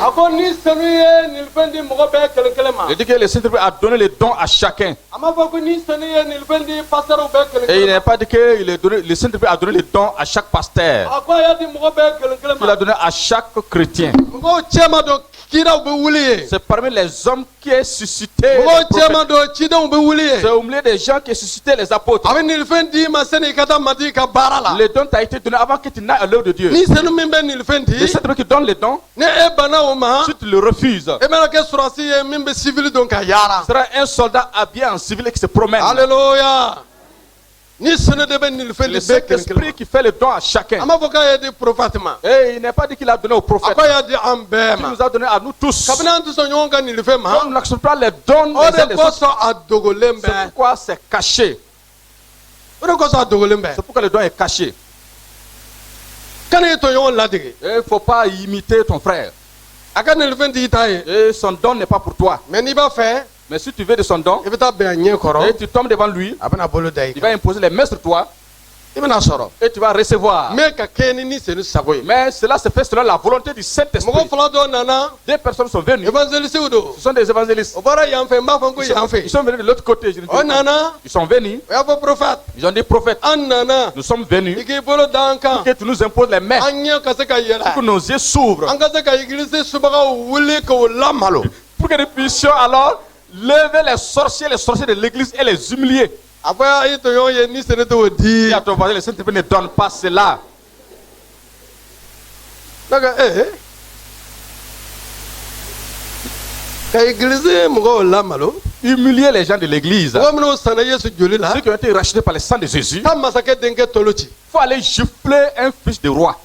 a ko ni senu ye nilifɛn di mɔgɔ bɛɛ kelen kelen ma. Il dit que le Saint-Esprit a donné les dons à chacun. a ma fɔ ko ni senu ye nilifɛn di pasitɛriw bɛɛ kelen Et il kelen n'a ma. pas dit que le Saint-Esprit a donné les dons à chaque pasteur. a ko a y'a di mɔgɔ bɛɛ kelen kelen Il a ma. donné à chaque chrétien. mɔgɔw cɛman dɔ kiraw bɛ wuli ye. C'est parmi les hommes qui est suscité. mɔgɔw les prophètes. cɛman dɔ cidenw bɛ wuli C'est ye. au milieu des gens qui est suscité les apôtres. a bɛ nilifɛn d'i ma sani i ka taa mati ka baara la. Le don t'a été donné avant que tu n'ailles à l'œuvre de Dieu. ni senu min bɛ nilifɛn Le di. Saint-Esprit qui donne les dons, ni e banna o ma. si tu le refuses, e bɛna kɛ surasi ye min bɛ sivili don ka yaara. tu seras un soldat habillé en civil et qui se promène. Alléluia. ni senu de bɛ nilifɛn Le di bɛɛ kelen kelen Saint-Esprit ma. qui fait le don à a chacun. ma fɔ k'a y'a di prophète ma. Et il n'a pas dit qu'il a donné aux a prophètes. ko a y'a di an bɛɛ Il ma. nous a donné à nous tous. kabini an tɛ sɔn ɲɔgɔn ka nilifɛn ma. Comme nous n'acceptons pas les dons o les uns de des autres, kosɔn a dogolen c'est bɛ. pourquoi c'est caché. o de kosɔn a dogolen bɛ. C'est pourquoi le don est caché. kana i tɔɲɔgɔn ladege. Et il ne faut pas imiter ton frère. a ka nilifɛn t'i ta ye. Et son don n'est pas pour toi. mais n'i b'a fɛ. Mais si tu veux de son don, i bɛ taa bɛn a ɲɛ et kɔrɔ. tu tombes devant lui, a bɛna bolo da i il va kan. imposer les mains sur toi i bɛna sɔrɔ. et tu vas recevoir. mais ka kɛ ni senu sago ye. Mais cela se fait selon la volonté du Saint-Esprit. mɔgɔ fila dɔ nana. Des personnes sont venues. évangélisiw don. Ce sont des évangélistes. o bɔra yan fɛ n b'a fɔ ko yan Ils fɛ. sont venus de l'autre côté. Je ne dis o pas. nana. Ils sont venus. o y'a fɔ prophète. Ils ont dit prophète. an nana. Nous sommes i venus k'i bolo da an kan. que tu nous imposes les mains. an ɲɛ ka se ka Pour que yɛlɛ. nos yeux s'ouvrent. an ka se ka église subagaw wuli k'o lamalo. Pour que nous puissions alors lever les sorciers de l'église et les humilier. a fɔ a ye tɔɲɔgɔn ye ni sɛnɛ t'o di. Et à ton voisin, le Saint-Esprit ne donne pas cela. daga ka église mɔgɔw lamalo. Humilier les gens de l'église. mɔgɔ minnu sanna yesu joli la. Ceux qui ont été rachetés par le sang de Jésus. taa masakɛ denkɛ tolo ci. Il faut aller gifler un fils de roi.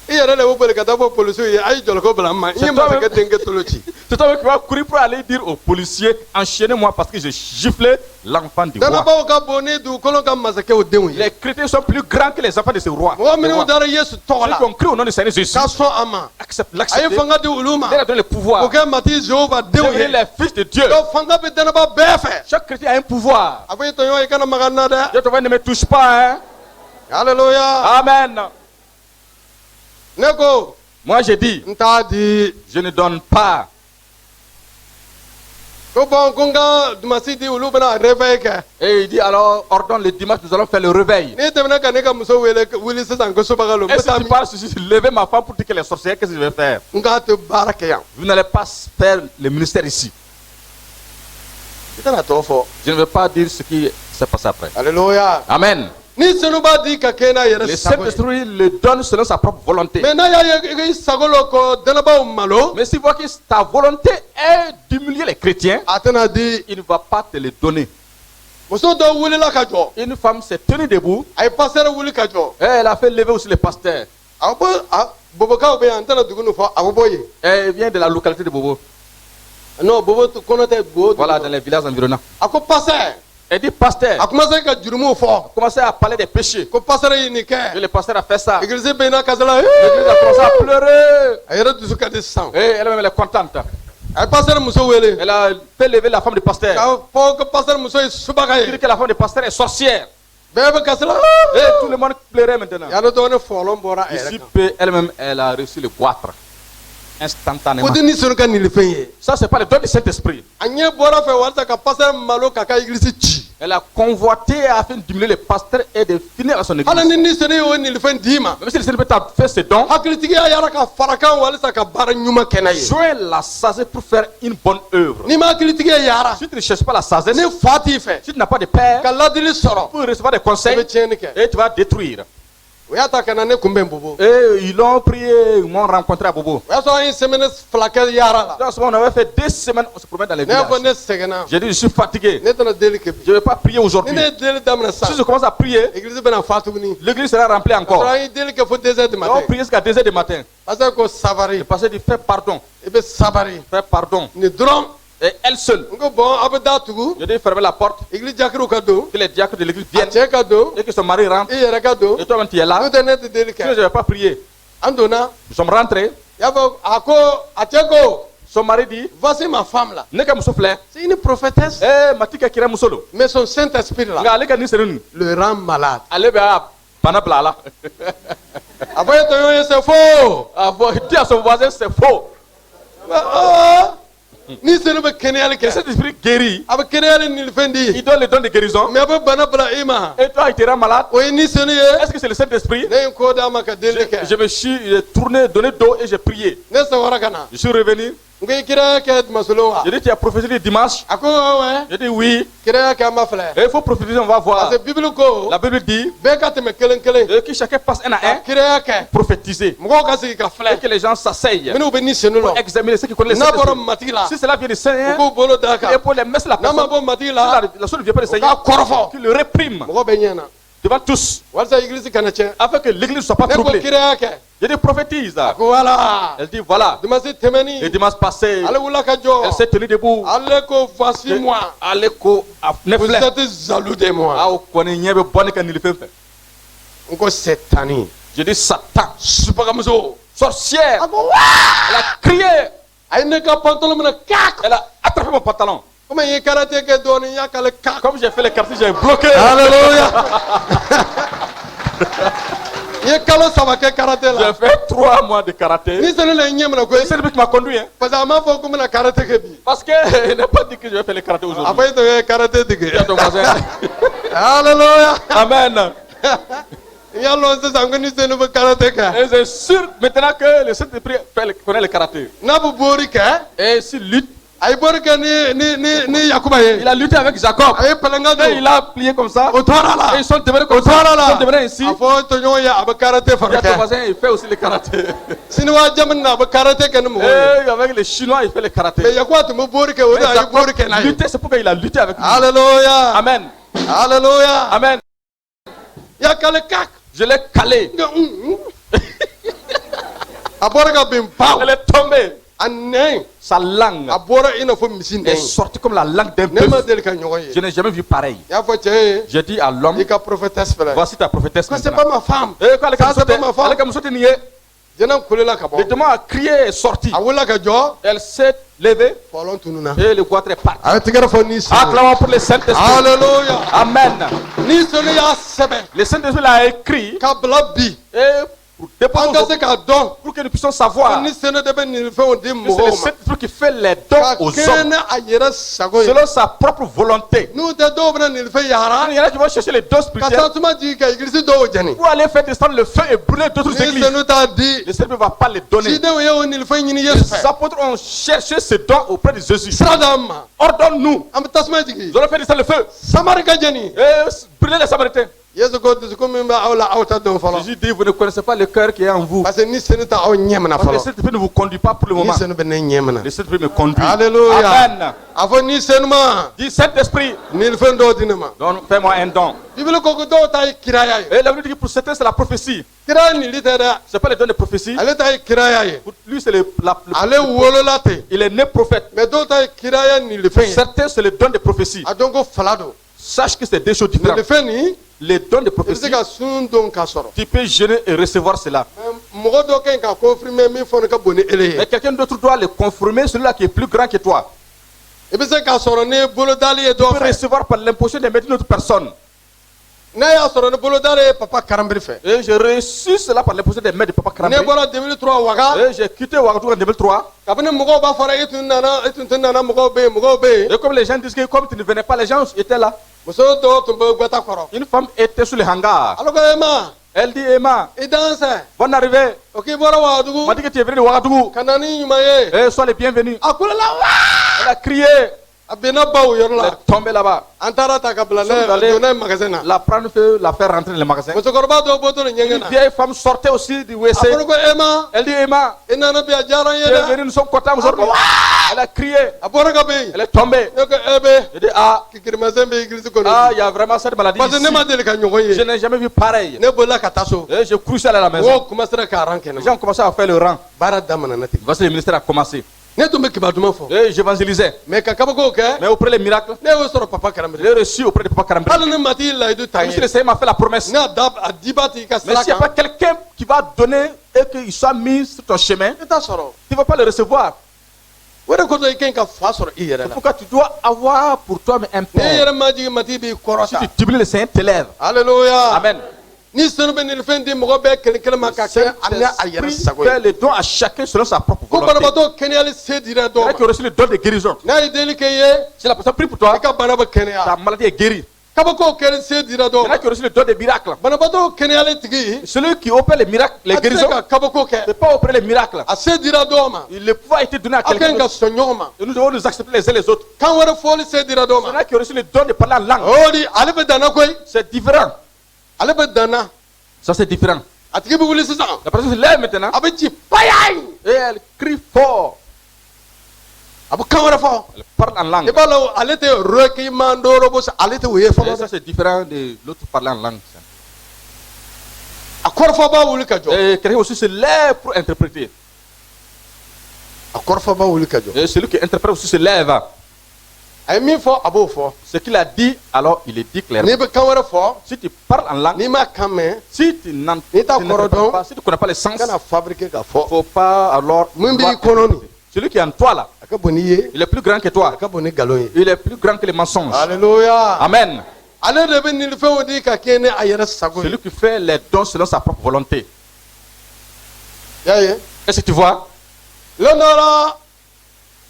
i yɛrɛ de b'o boli ka taa fɔ polisiw ye a ye jɔlɔkɔ bila n ma n ye masakɛ denkɛ tolo ci. C'est toi qui vas courir pour aller dire aux policiers, enchaînez-moi parce que j'ai giflé l'enfant du roi. danabaw ka bon ni dugukolo ka masakɛw denw ye. Les chrétiens sont plus grands que les enfants de ce roi. mɔgɔ minnu dara yesu tɔgɔ Ceux la. qui ont cru au nom de Seigneur Jésus, ka sɔn a ma. accepte, a ye l'accepter. fanga di olu ma. Il a donné le pouvoir. o kɛ mati jehova denw Devenir ye. les fils de Dieu. donc fanga bɛ danaba bɛɛ fɛ. Chaque chrétien a un pouvoir. a fɔ i tɔɲɔgɔn i kana maga n na dɛ. Dieu te ne me touche pas, hein. alléluia. Amen. ne ko Moi j'ai dit, n t'a di. je ne donne pas. ko bɔn ko n ka dumasi di olu bɛna réveil kɛ. Et il dit alors, ordonne le dimanche, nous allons faire le réveil. n'i tɛmɛna ka ne ka muso wele wuli sisan ko sobaga lo. n Et bɛ si tu taa parles sur lever ma femme pour dire qu'elle est sorcière, qu'est-ce que je vais faire? n k'a to baara kɛ yan. Vous n'allez pas faire le ministère ici. i tɛna tɔ fɔ. Je ne vais pas dire ce qui s'est passé après. alléluia. Amen. ni senu b'a di ka kɛ n'a yɛrɛ Le sago ye. Saint-Esprit le donne selon sa propre volonté. Mais n'a y'a ye i sago la ko dalabaw malo, Mais s'il voit que ta volonté est d'humilier les chrétiens, a tɛna di. il ne va pas te le donner. Muso dɔ wulila ka jɔ, Une femme s'est tenue debout. a ye pasteur wuli ka jɔ. Et elle a fait lever aussi le pasteur. A bɔ bobokaw bɛ yan n tɛna dugu nin fɔ, a bɛ bɔ yen. Elle vient de la localité de Bobo. Non, bobo kɔnɔ tɛ bo. Voilà, dans les villages environnants. A ko pasteur, Elle dit, pasteur, a commencé ka jurumu fɔ. commencé à parler des péchés. Ko pasteur ye nin Et kɛ. le pasteur a fait ça. Église bɛ n'a kasala. L'église a commencé à pleurer. A yɛrɛ dusu ka di sisan. Et elle-même, elle est contente. A ye pasteur muso wele. Elle a fait lever la femme du pasteur. K'a fɔ ko pasteur muso ye subaga Elle dit ye. que la femme du pasteur est sorcière. Bɛɛ bɛ kasala. Et tout le monde pleurait maintenant. Y'a dɔgɔnin fɔlɔn bɔra a yɛrɛ Ici, kan. peu, elle-même, elle a reçu le goitre. Instantanément. Ko tɛ ni sɔnni ka nin fɛn ye. Ça, c'est pas le don du Saint-Esprit. A ɲɛ bɔra fɛ walasa ka pasteur malo k'a ka église ci. Elle a convoité afin de diminuer le pasteur et de finir à son église. Hali ni sɔnni y'o nin fɛn d'i ma. Même si le Seigneur t'a fait ce don, Hakilitigiya yara ka fara kan walasa ka baara ɲuman kɛ n'a ye. joins la sagesse pour faire une bonne œuvre. N'i ma hakilitigiya yara, Si tu ne cherches pas la sagesse, ni fa t'i fɛ, si tu n'as pas de père ka ladili sɔrɔ, pour recevoir des i conseils, bɛ tiɲɛni kɛ. et tu vas détruire. O y'a ta ka na ne kunbɛn bobo. Et ils l'ont prié, ils m'ont rencontré à Bobo. O y'a sɔrɔ an ye semaine fila kɛ yara la. Dans ce moment, on avait fait 2 semaines, on se promène dans les Ne y'a fɔ villages. ne sɛgɛnna, J'ai dit, je suis fatigué. ne tɛna deli kɛ bi. Je ne vais pas prier Ni aujourd'hui. ne ye deli daminɛ Si sisan, je commence à prier, église bɛna fa tuguni. l'église sera remplie encore. Sɔrɔ an ye deli kɛ fo 2 heures du On matin. prie jusqu'à 2 heures du matin. Pasteur ko sabari, Le pasteur dit, fais pardon, i bɛ sabari. fais pardon. Nin dɔrɔn, Et elle seule. n ko bon a bɛ da tugu, Je dis, fermez la porte, église jakiriw ka don, que les diacres de l'église a viennent cɛ ka don, et que son mari rentre. i yɛrɛ ka don. Et toi-même, tu es là. N'o tɛ ne tɛ deli Sinon, je kɛ. ne vais pas prier. An donna, Nous sommes rentrés. y'a fɔ a ko a cɛ ko, Son mari dit, voici ma femme là. ne ka muso filɛ. C'est une prophétesse, Mati ka kira muso don. mais son Saint-Esprit là Nka ale ka nin seri nin, le rend malade. ale bɛ a bana bila a la. A fɔ e tɔɲɔgɔn ye c'est faux. A fɔ, il dit à son voisin, c'est faux. Ni seli bɛ kɛnɛyali Que kɛ, cet esprit guérit. a bɛ kɛnɛyali ni fɛn di Il ye, donne le don de guérison. mais a bɛ bana bila i ma. Et toi, il te rend malade. O ye ni seli ye. Est-ce que c'est le Saint-Esprit? Ne ye n ko d'a ma ka deli kɛ. Je me suis tourné, donné dos et j'ai prié. Ne sɛgɛnna ka na. Je suis revenu. N ko i kiraya kɛ dimasolon wa? J'ai dit, tu as prophétisé le dimanche? A ko ouais, J'ai dit oui. kiraya kɛ an ma filɛ. Et il faut prophétiser, on va voir. Parce que Bible ko, La Bible dit bɛɛ ka tɛmɛ kelen kelen. que chacun passe un à Ka un, kiraya kɛ, prophétiser. mɔgɔw ka sigi ka Et filɛ. que les gens s'asseyent. Minnu bɛ ni seni lɔ, Examiner ceux qui connaissent le n'a bɔra Saint-Esprit. matigi la, Si cela vient du u Seigneur, k'u bolo d'a et kan. pour les mettre la N'a ma personne, bɔ matigi si la, la chose ne vient pas du u k'a Seigneur, kɔrɔfɔ. qu'il le réprime Mɔgɔ bɛ ɲɛ na. devant tous, Walasa église kana tiɲɛ. afin que l'église ne soit pas Ne ko troublée. kiraya kɛ. J'ai dit prophétise. A ko voilà. Elle dit voilà, Dimanche le tɛmɛni, dimanche passé, ale wulila ka elle jɔ. s'est tenue debout. Ale ko voici moi. Ale ko a ne Vous filɛ. êtes jaloux de moi. Aw kɔni ɲɛ bɛ bɔ ne ka nin fɛn fɛ. N ko Satan. J'ai dit Satan, Subagamuso. sorcière. A ko Elle a crié. a ye ne ka pantalon minɛ kak. Elle a attrapé mon pantalon. Comme n ye karaté kɛ dɔɔni, n y'a k'ale kak. Comme j'ai fait les quartiers, j'ai bloqué. Alléluia. N ye kalo 3 kɛ karaté J'ai la. fait 3 mois de karaté. Ni sɛnɛ la n ɲɛ minɛ koyi. C'est lui qui m'a conduit. Hein. Parce que a m'a fɔ ko n bɛna karaté kɛ bi. Parce que il n'a pas dit que je vais faire le karaté A aujourd'hui. fɔ e tɔ ye karaté Dis à dege. ton voisin. Alléluia. Amen. N y'a lɔn sisan ko ni sɛnɛ bɛ karaté kɛ. Et c'est sûr maintenant que le Saint-Esprit connaît le karaté. N'a bɛ bori kɛ, Et s'il lutte, a ye bori kɛ ni Yakuba il ye. a lutté avec Jacob. A ye pɛlɛnka Et il don. a plié comme ça. O tora la. Et ils sont devenus O comme ça. tora Ils sont la. devenus ainsi. A fɔ tɔɲɔgɔn ye a bɛ karaté Il y fana a ton kɛ. voisin, il fait aussi le karaté. Siniwa jamana na a bɛ karaté kɛ ni mɔgɔw ye. Et avec les Chinois, il fait le karaté. Mais Yakuba tun bɛ bori kɛ, o de Mais a ye bori kɛ n'a ye. lutter, c'est pourquoi il a lutté avec lui. Alléluia. Amen. Alléluia. Amen. I y'a k'ale kak. Je l'ai calé. A bɔra ka bin paw. Elle est tombée. A nɛn, Sa langue a bɔra i n'a fɔ misi est nɛn. sortie comme la langue d'un Ne ma bœuf. deli ka ɲɔgɔn Je ye. n'ai jamais vu pareil. I y'a fɔ cɛ ye, J'ai dit à l'homme, i ka prophétesse filɛ. voici ta prophétesse Ko c'est maintenant. pas ma femme. Et quand Ça, c'est pas ma femme. elle a nié, Jɛnɛ kulela ka le bɔ. démon a crié et est sorti. A wulila ka jɔ, Elle s'est levée fɔlɔn tununa. et le goitre est parti. A ye tigɛrɛ fɔ ni sɔnna. Acclamons pour le Saint-Esprit. Alléluia. Amen. Ni sɔnni y'a sɛbɛn Le Saint-Esprit l'a écrit ka bila bi. et pour déposer An ka se k'a dɔn. pour que nous puissions savoir Ni que sɛnɛ de bɛ nin fɛnw di c'est le mɔgɔw ma. Saint-Esprit qui fait les dons Ka aux kɛɲɛ hommes ni a yɛrɛ sago ye. selon sa propre volonté. N'u tɛ dɔw bɛna nin fɛn yara. Il y en a qui vont chercher les dons Ka spirituels tasuma jigin ka église dɔw jɛni. pour aller faire descendre le feu et brûler d'autres Ni églises. sɛnɛ t'a di. Le Saint-Esprit ne va pas les donner. Cidenw ye o nin fɛn ɲini Les Yesu fɛ. apôtres ont cherché ce don auprès de Jésus. Sira d'an ma. Ordonne-nous. An bɛ tasuma jigin. Nous allons faire descendre le feu Samari ka jɛni. et brûler les Samaritains. Yesu ko dusukun min b'a aw la aw ta dɔn fɔlɔ. Jésus dit, vous ne connaissez pas le cœur qui est en vous. Parce que ni senu t'a aw ɲɛ minɛ Parce que le fɔlɔ. Saint-Esprit ne vous conduit pas pour le Ni moment. senu bɛ ne ɲɛ minɛ. Le Saint-Esprit me conduit. Alléluia. Amen. A fɔ ni senu ma Dis Saint-Esprit, ni fɛn dɔw di ne ma. fais-moi un don. Bibili ko ko dɔw ta ye kiraya ye. Et la Bible dit que pour certains, c'est la prophétie. Kiraya nili tɛ dɛ. C'est pas le don de prophétie. Ale ta ye kiraya ye. Pour lui, c'est Ale wolola ten. il est né prophète. Mais dɔw ta ye kiraya nili fɛn ye. Certains, c'est le don de prophétie. A dɔn ko fila don. Sache que c'est deux choses Nili différentes. fɛn nin Les dons de i bɛ se prophétie, ka sun don k'a sɔrɔ. tu peux jeûner et recevoir cela. Mɔgɔ dɔ ka ɲi ka confirmer min fɔ ne ka bon ni ele ye. Mais quelqu'un d'autre doit le confirmer, celui-là qui est plus grand que toi. I bɛ se k'a sɔrɔ ni bolodali ye Tu dɔ peux fɛ. recevoir par l'imposition de mettre une autre personne. N'a y'a sɔrɔ ni bolodali ye papa karanbiri fɛ. Et j'ai reçu cela par l'imposition de mettre de Papa Ne Karambé. bɔra 2003 waga. Et j'ai quitté Ouagadougou en 2003. Kabini mɔgɔw b'a fɔra e tun tɛ nana mɔgɔw bɛ yen mɔgɔw bɛ yen. Et comme les gens disent que comme tu ne venais pas, les gens étaient là. Muso dɔw tun bɛ guwata kɔrɔ. Une femme était sur le hangar. Alors ko Emma Elle dit, Emma, i dansɛ. bonne arrivée. O k'i bɔra On Wagadugu. m'a dit que tu es venu de Ouagadougou. Ka na ni ɲuman ye. Eh, sois le bienvenu. A kulela wa. Elle a crié. A benna ba o yɔrɔ Elle la. est tombée là-bas. An taara ta ka bila ne Sommes allés- donna ye magasin na. La prendre, la faire rentrer dans le magasin. Musokɔrɔba dɔw bɔtɔ ni ɲɛgɛn Une na. vieille femme sortait aussi du A WC. fɔra ko Emma Elle dit, Emma, i nana bi a diyara n ye tu es dɛ. venu, nous sommes contents aujourd'hui. Elle a crié. A bɔra ka bɛ yen. Elle est tombée. Ne ko e bɛ Elle dit, ah, kikirimɛsɛn bɛ église kɔnɔ. ah, il y a vraiment cette maladie Parce que ne ma ici. deli ka ɲɔgɔn Je ye. n'ai jamais vu pareil. Ne bolila ka taa so. Et je cruisais à la maison. Mɔgɔw commencera ka ran kɛnɛ Les ma. gens ont commencé à faire le rang. Baara daminɛna ten. Voici le ministère a commencé. Ne tun bɛ kibaru duman fɔ. Et j'évangélisais. Mais ka kabakow kɛ. Mais auprès des miracles, Ne y'o sɔrɔ papa je karamɔgɔ. l'ai reçu auprès de Papa Karambé. Hali ni maa t'i layidu ta Comme si ye. le Seigneur m'a fait la promesse. Ne a diba t'i ka Mais sira s'il n'y a pas kan. quelqu'un qui va donner et qu'il soit mis sur ton chemin, I t'a sɔrɔ. tu ne vas pas le recevoir. O de kosɔn i ka ɲi ka fa sɔrɔ i yɛrɛ la. Pourquoi tu dois avoir pour toi un Ne père. yɛrɛ ma jigin mati b'i kɔrɔ Si ta. tu t'oublies, le Seigneur t'élève. Alléluia. Amen. Ni sanu bɛ nin fɛn di mɔgɔ bɛɛ kelen kelen ma ka kɛ a ni a yɛrɛ Saint-Esprit sago ye. fait le don à chacun selon sa propre Ko volonté. banabaatɔ kɛnɛyali se dira Il y dɔw en a qui ont ma. reçu le don de guérison. N'a ye deli kɛ i ye. Si la personne prie pour toi, I ka bana bɛ ta kɛnɛya. maladie est guérie. Kabakow kɛlen se dira Il dɔw y en ma. a qui ont reçu le don des miracles. Banabaatɔ kɛnɛyali tigi. Celui qui opère les miracles, les A tɛ se guérisons, ka kabako ne kɛ. peut pas opérer les miracles. A se dira dɔw ma. Le pouvoir a été donné à A ka ɲi quelqu'un ka d'autre. sɔn ɲɔgɔn ma. Et nous devons nous accepter les uns les autres. Kan wɛrɛ fɔli se dira dɔw Il y en ma. a qui ont reçu le don de parler en langue. O di ale bɛ danna koyi. C'est différent. Ale bɛ danna. Ça, c'est différent. A tigi bɛ wuli sisan. La personne se lève maintenant A bɛ ci payayi. et elle crie fort. A bɛ kan wɛrɛ fɔ. Elle parle en langue. I b'a dɔn ale tɛ rɔki mandoro bɔ ale tɛ o ye Et fɔlɔ ça, dɛ. c'est différent de l'autre parler en langue. A kɔrɔfɔ b'a wuli ka jɔ. Et quelqu'un aussi se lève pour interpréter. A kɔrɔfɔ b'a wuli ka jɔ. Et celui qui interprète aussi se lève. A ye min fɔ a b'o fɔ. Ce qu'il a dit, alors il le dit clairement. N'i bɛ kan wɛrɛ fɔ. Si tu parles en langue, N'i ma kan mɛn. si tu n'en N'i t'a tu kɔrɔ n'interprètes dɔn. pas, si tu ne connais pas le sens, I kana fabriquer ka il fɔ. ne faut pas alors. Mun b'i voir- kɔnɔ nin. Celui qui est en toi là, A ka bon n'i ye. il est plus grand que toi. A ka bon ni nkalon ye. Il est plus grand que les mensonges. Alléluia. Amen. Ale de bɛ nin fɛnw di ka kɛ ni a yɛrɛ sago ye. Celui qui fait les dons selon sa propre volonté. Y'a ye. Est-ce que tu vois? Lɔn dɔ la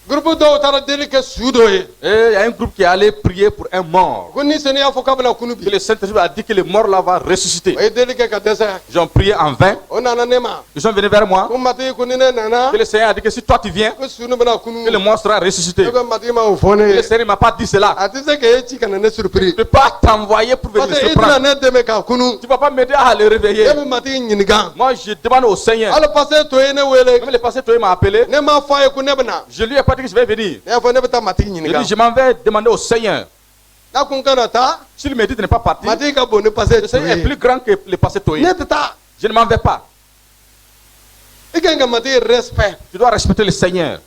groupe dɔw taara deli kɛ su dɔ ye. Et il y a un groupe qui est allé prier pour un mort. Ko ni sɛnɛ y'a fɔ k'a bɛna kunu Et bi. le Saint-Esprit a dit que le mort là va O ressusciter. ye deli kɛ ka dɛsɛ. Ils ont prié en vain. O nana ne ma. Ils sont venus vers moi. Ko mati ko ni ne nana. Et le Seigneur a dit que si toi tu viens, Ko su ne bɛna kunu. que le mort sera ressuscité. Ne ko mati ma o fɔ ne Et le ye. Seigneur ne m'a pas dit cela. A tɛ se k'e ci ka na ne surpris. Je ne peux pas t'envoyer pour venir Parce me que i tɛna surprendre. ne dɛmɛ k'a kunu. Tu ne vas pas m'aider à le E réveiller. bɛ mati ɲininka. Moi, je demande au Seigneur. Hali pasteur tɔ ye ne wele. Même le pasteur Toye m'a appelé. Ne m'a fɔ a ye ko ne bɛna. Je lui ai pas dit que je vais venir. Ne y'a fɔ ne bɛ taa matigi Il ɲininka. dit, je m'en vais demander au Seigneur. N'a ko n kana taa. S'il me dit de ne pas partir, Matigi ka bon ni pasteur le tɔ Seigneur est ye. plus grand que le pasteur Toye. Ne tɛ taa. Je ne m'en vais pas. I ka ɲi ka matigi respect. Tu dois respecter le Seigneur.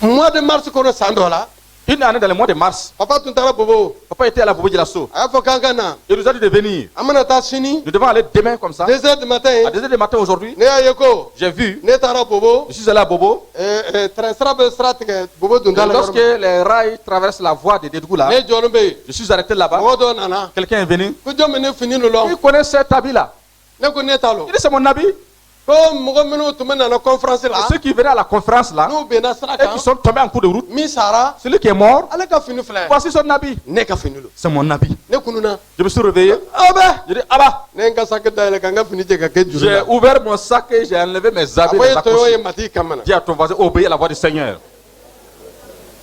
Mois de mars kɔnɔ san dɔ la. Une année dans le mois de mars, Papa tun taara bobo. papa était à la Bobo Djilasso. A y'a fɔ k'an ka na. Il nous a dit de venir. An bɛna taa sini. Nous devons aller demain comme ça. 2 heures du matin. À 2h du matin aujourd'hui, Ne y'a ye ko. j'ai vu, Ne taara bobo. je suis allé à Bobo. Train sira bɛ sira tigɛ bobo Et dunda la lorsque yɔrɔ min. les rails traversent la voie de Dédougou là, Ne jɔlen bɛ yen. je suis arrêté là-bas. Mɔgɔ dɔ nana. Quelqu'un est venu. Ko jɔn bɛ ne fini nin Il lɔ. connaît cet habit là. Ne ko ne t'a lɔ. Il dit c'est mon habit. Ko mɔgɔ minnu tun bɛ nana conférence Et la. ceux qui venaient à la conférence là, N'u bɛnna sira et kan. qui sont tombés en cours de route, Min sara. celui qui est mort, Ale ka fini filɛ. voici son habit. Ne ka fini lo. C'est mon habit. Ne kununa. Je me suis réveillé. Aw bɛ. Je dis, ah bah, Ne ye n ka saki dayɛlɛ ka n ka fini jɛ ka kɛ juru j'ai la. ouvert mon sac et j'ai enlevé mes A habits. fɔ les e tɔɲɔgɔn ye accrochés. matigi kama na. Dis à ton voisin, obéis à la voix du Seigneur.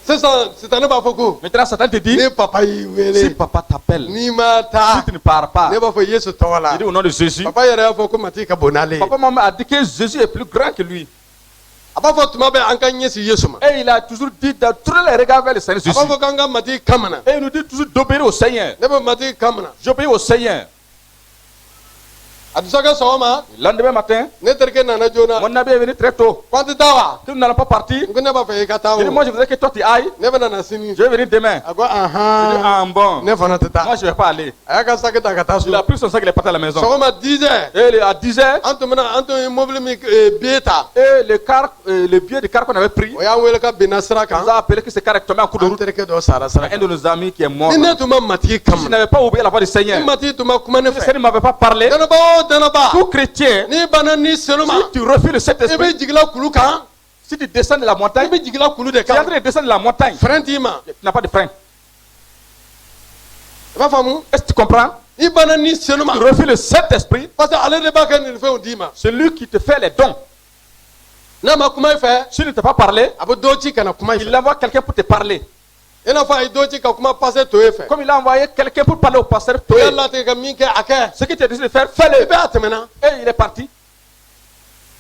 sisan sitani b'a fɔ ko Maintenant, Satan te dit, ni papa y'i si wele papa t'appelle, n'i ma taa si tu ne pars pas, ne b'a fɔ Yesu tɔgɔ la il dit au nom de Jésus. papa yɛrɛ y'a fɔ ko Mati ka bon n'ale ye Papa maman a dit que Jésus est plus grand que lui. a b'a fɔ tuma bɛɛ an ka ɲɛsin Yesu ma Et il a toujours dit de tourner les regards vers le Seigneur a Jésus. b'a fɔ k'an ka Mati kamana Et il nous dit toujours d'obéir au Seigneur. ne bɛ Mati kamana J'obéis au Seigneur. a dusakɛ sɔgɔma Le lendemain matin, ne terikɛ nana joona mon ami est venu très tôt. ko an tɛ taa wa Que nous n'allons pas partir. n ko ne b'a fɛ i ka taa Je dis, o moi je voudrais que toi tu ailles. ne bɛ nana sini Je vais venir demain. a ko Je dis, ahan ah bon, ne fana tɛ taa moi je ne vais pas aller. a y'a ka saki ta ka taa so Il a pris son sac, il est parti à la maison. sɔgɔma 10 heures Et à 10 heures, an tun ye mobili min bie ta et le billet de car qu'on avait pris, o y'an wele ka binna sira on kan nous a appelé que ce car est tombé en coup de an route. terikɛ dɔ sara sira Un kan de nos amis qui est mort. ni ne tun ma matigi Si je kama n'avais pas obéi à la voix du Seigneur, ni matigi tun ma kuma ne si le fɛ Seigneur ne m'avait pas parlé, dɛnɛba o dɛnɛba tout chrétien, n'i banna ni senu ma si tu refuses le i Saint-Esprit, bɛ jigila kulu kan si tu descends de la i montagne, bɛ jigila kulu de tu es en kan train de descendre de la montagne, frein t'i ma tu n'as pas de frein. i b'a faamu Est-ce que tu comprends? i banna ni senu ma Tu refuses le Saint-Esprit, parce que ale de b'a kɛ nin fɛnw d'i ma celui qui te fait les dons. n'a ma kuma i fɛ S'il ne t'a pas parlé, a bɛ dɔ ci ka na kuma i il fɛ envoie quelqu'un pour te parler. i n'a fɔ a ye dɔ ci ka kuma pase to e fɛ Comme il a envoyé quelqu'un pour parler au pasteur i Toé, y'a latigɛ ka min kɛ a kɛ ce que tu as décidé de faire, i fais-le. bɛ a tɛmɛna Et il est parti.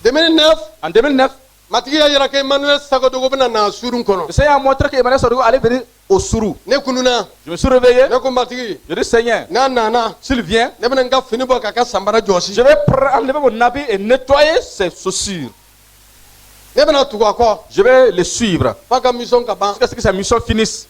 2009 En 2009, matigi y'a yira ko Emmanuel Sagodogo bɛna na surun kɔnɔ le Seigneur a montré qu'Emmanuel Sorogo allait venir au Sourou. ne kununa Je me suis réveillé, ne ko matigi je dis Seigneur, n'a nana s'il vient, ne bɛna n ka fini bɔ k'a ka samara jɔsi je vais enlever mon habit et nettoyer ses chaussures. ne bɛna tugu a kɔ Je vais le suivre. f'a ka mission ka ban Jusqu'à ce que sa mission finisse.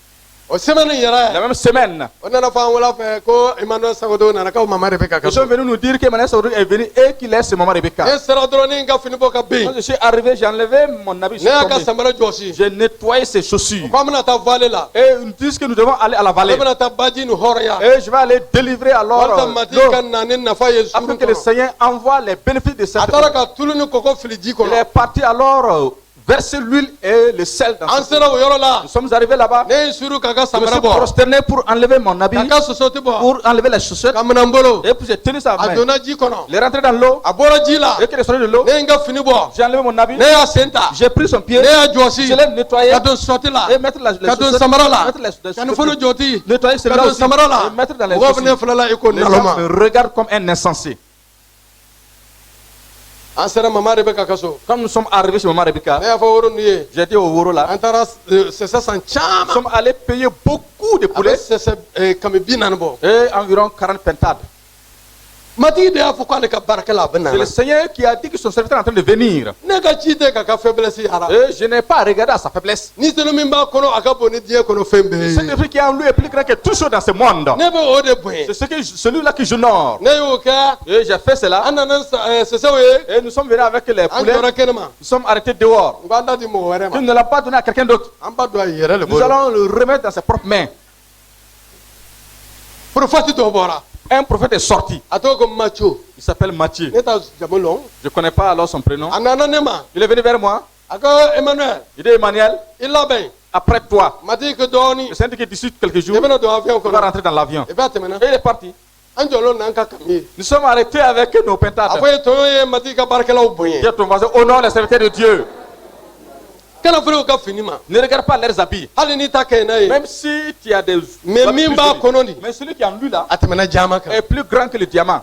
o semaine La yɛrɛ même semaine, o nana fɔ an wula fɛ ko Emmanuel Sagodogo nana k'aw mama de bɛ ka ils sont venus nous dire qu'Emmanuel Sorogo est venu et qu'il est ce maman Rebecca. ne sera dɔrɔn ni n ka fini bɔ ka Quand ben je suis arrivé, j'ai enlevé mon habit. ne y'a ka Je suis tombé. samara jɔsi J'ai nettoyé ses chaussures. k'an bɛna taa vale la Et ils disent que nous devons aller à la ne vallée. bɛna taa baji ni hɔrɔnya Et je vais aller délivrer alors walasa matigi l'eau, ka na ni nafa ye afin surun que le kɔnɔ Seigneur envoie les bénéfices de cette a taara eau. ka tulu ni kɔkɔ fili ji Il est kɔnɔ parti alors verser l'huile et le sel dans an cette eau. sera o yɔrɔ la Nous sommes arrivés là-bas. ne ye suru k'a ka Je me samara suis bɔ prosterné pour enlever mon habit, k'a ka sosoti bɔ pour enlever les chaussettes. ka minɛn bolo Et puis j'ai tenu sa a main. donna ji kɔnɔ Il est rentré dans l'eau. a bɔra ji la Et qu'il est sorti de l'eau, ne ye n ka fini bɔ j'ai enlevé mon habit. ne y'a sen ta J'ai pris son pied. ne y'a jɔsi Je l'ai nettoyé. ka don sɔti la Et mettre les ka don chaussettes. samara la Mettre les ka ni fɔlɔ chaussettes. jɔti Nettoyer ka celui-là don aussi. samara la Et mettre dans les mɔgɔw bɛ ne chaussures. filɛ la i ko Les gens naloma me regardent comme un insensé. an sera mama de bɛ ka ka so Quand nous sommes arrivés chez Maman Rebecca, ne y'a fɔ woro ninnu ye j'ai été au Woro là. an taara sɛsɛ san Nous caman sommes allés payer beaucoup de a bɛ poulet sɛsɛ kami bi naani bɔ et environ 40 pentades. matigi de y'a fɔ k'ale ka baarakɛla a bɛ C'est le na Seigneur qui a dit que son serviteur est en train de venir. ne ka ci tɛ k'a ka faiblesse yara Et je n'ai pas regardé à sa faiblesse. ni senu min b'a kɔnɔ a ka bon ni diɲɛ kɔnɔ fɛn bɛɛ Cet ye esprit qui est en lui est plus grand que tout chose dans ce monde. ne bɛ o de bonya C'est celui-là que j'honore. ne y'o kɛ Et j'ai fait cela. an nana sɛsɛw ye Et nous sommes venus avec les an poulets. jɔra kɛnɛma Nous sommes arrêtés dehors. n ko an da di mɔgɔ wɛrɛ Que ma nous ne l'avons pas donné à quelqu'un d'autre. an b'a don a yɛrɛ le Nous bolo allons le remettre dans ses propres mains. porofɛti dɔ bɔra Un prophète est sorti. a tɔgɔ ko macho Il s'appelle Matthieu. ne t'a jamu lɔn Je ne connais pas alors son prénom. a nana ne ma Il est venu vers moi. a ko Emmanuel Il dit Emmanuel, i labɛn après toi, matigi ko dɔɔni le Seigneur qui est d'ici quelques jours, i bɛna don avion il va kɔnɔ rentrer dans l'avion. i b'a tɛmɛna Et il est parti. an jɔlen n'an ka kami ye Nous sommes arrêtés avec nos a pentades. fɔ ye tɔɲɔ ye matigi ka baarakɛlaw bonya Dis à ton voisin, honore les serviteurs de Dieu. kana fɔlɔ o ka fini ma Ne regarde pas leurs habits. hali n'i ta kɛ n'a ye Même si tu as des... mais min b'a habits plus kɔnɔ nin mais celui qui est en lui là a tɛmɛna jama kan est plus grand que le diamant.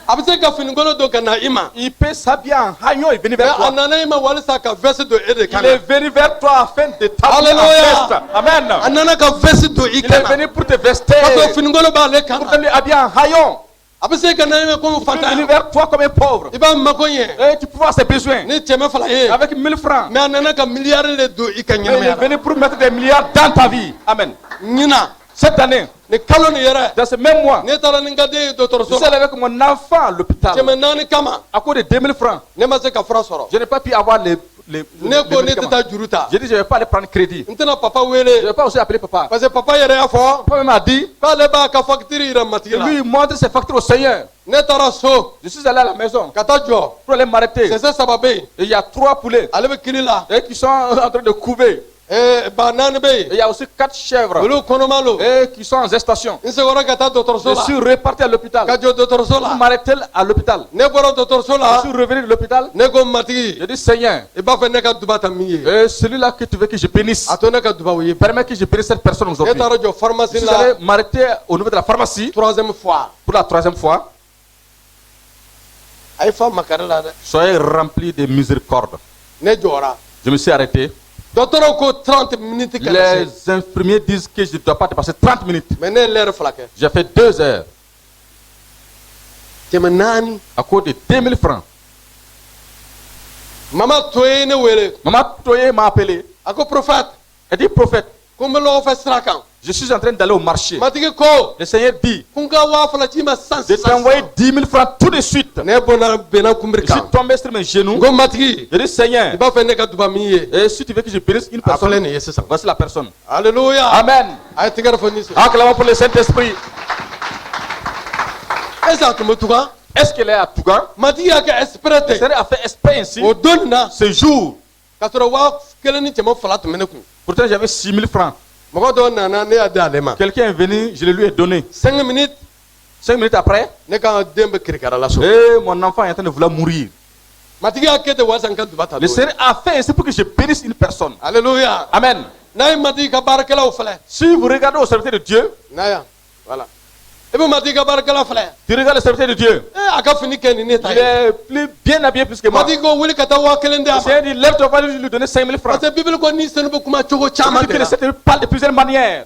a bɛ se ka finikolon don ka na i ma Il peut s'habiller en haillon et venir mais vers a toi. nana i ma walisa ka vɛsi don e de Il kan est na venu vers toi afin de t'habiller en Alléluia. veste. Amen. a nana ka vɛsi don i Il kan est na venu pour te vester. parce que finikolon b'ale kan Pour na te habiller en haillon. a bɛ se ka na i ma komi Il peut venir fatan vers toi comme un pauvre. i b'a mako ɲɛ Et tu peux voir ses besoins. ni cɛmɛ fila ye Avec 1000 francs. mais a nana ka miliyari de don i ka Mais il est ɲɛnamaya la venu pour mettre des milliards dans ta vie. Amen. ɲina Cette année, ni kalo nin yɛrɛ dans ce même mois, ne taara ni n ka den ye je dɔgɔtɔrɔso suis la allé avec mon enfant à l'hôpital. cɛmɛ naani kama À cause de 2000 francs, ne ma se ka fura sɔrɔ je n'ai pas pu avoir les ne ko ne tɛ médicaments. taa juru ta J'ai dit, je ne vais pas aller prendre crédit. n tɛna papa Je ne wele vais pas aussi appeler papa. parce que papa yɛrɛ y'a fɔ Papa m'a dit, k'ale b'a ka facture yira matigi et la lui, il montre ses factures au Seigneur. ne taara so Je suis allé à la maison ka taa jɔ pour aller m'arrêter. Et sɛsɛ saba bɛ yen il y a 3 poulets ale bɛ kiri la et qui sont en train de couver. Et il y a aussi 4 chèvres qui sont en gestation. Je suis reparti à l'hôpital. Vous m'arrêtez à l'hôpital. Je suis revenu de l'hôpital. Je dis Seigneur, celui-là que tu veux que je bénisse, permets que je bénisse cette personne aujourd'hui. Je suis allé m'arrêter au niveau de la pharmacie pour la 3e fois. Soyez remplis de miséricorde. Je me suis arrêté. Les infirmiers disent que je ne dois pas dépasser 30 minutes. J'ai fait 2 heures. À cause de 2000 francs. Maman Toye m'a appelé. Elle dit prophète, je suis en train d'aller au marché. Le Seigneur dit de t'envoyer 10 000 francs tout de suite. Je suis tombé sur mes genoux. Je dis Seigneur, et si tu veux que je bénisse une personne, voici la personne. Alléluia. Amen. Acclamons pour le Saint-Esprit. Est-ce qu'elle est à Touga? Le Seigneur a fait exprès ainsi. Ce jour, pourtant j'avais 6 000 francs. Quelqu'un est venu, je le lui ai donné. 5 minutes après, et mon enfant est en train de vouloir mourir. Le Seigneur a fait ainsi pour que je bénisse une personne. Alléluia. Amen. Si vous regardez au serviteur de Dieu, voilà. tu regardes le serviteur de Dieu, il est plus bien habillé plus que moi. Le Seigneur dit, lève ton voix, lui donner 5 000 francs. Parce que le Seigneur parle de plusieurs manières.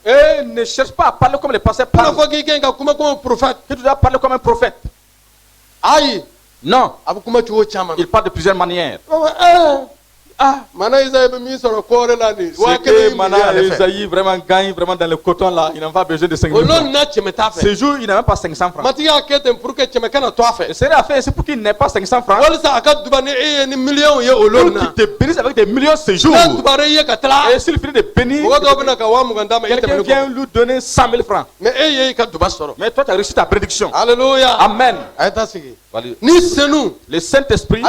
Et ne cherche pas à parler comme les pasteurs parlent. Que tu dois parler comme un prophète. Non, il parle de plusieurs manières. C'est que Mana Isaïe vraiment gagne vraiment dans le coton là. Il n'a pas besoin de 5 000 francs. Ce jour, il n'a même pas 500 francs. Le Seigneur a fait ainsi pour qu'il n'ait pas 500 francs. Pour qu'il te bénisse avec des millions ce jour. Et s'il finit de bénir, quelqu'un vient lui donner 100 000 francs. Mais toi, tu as reçu ta prédiction. Alléluia. Amen. Le Saint-Esprit,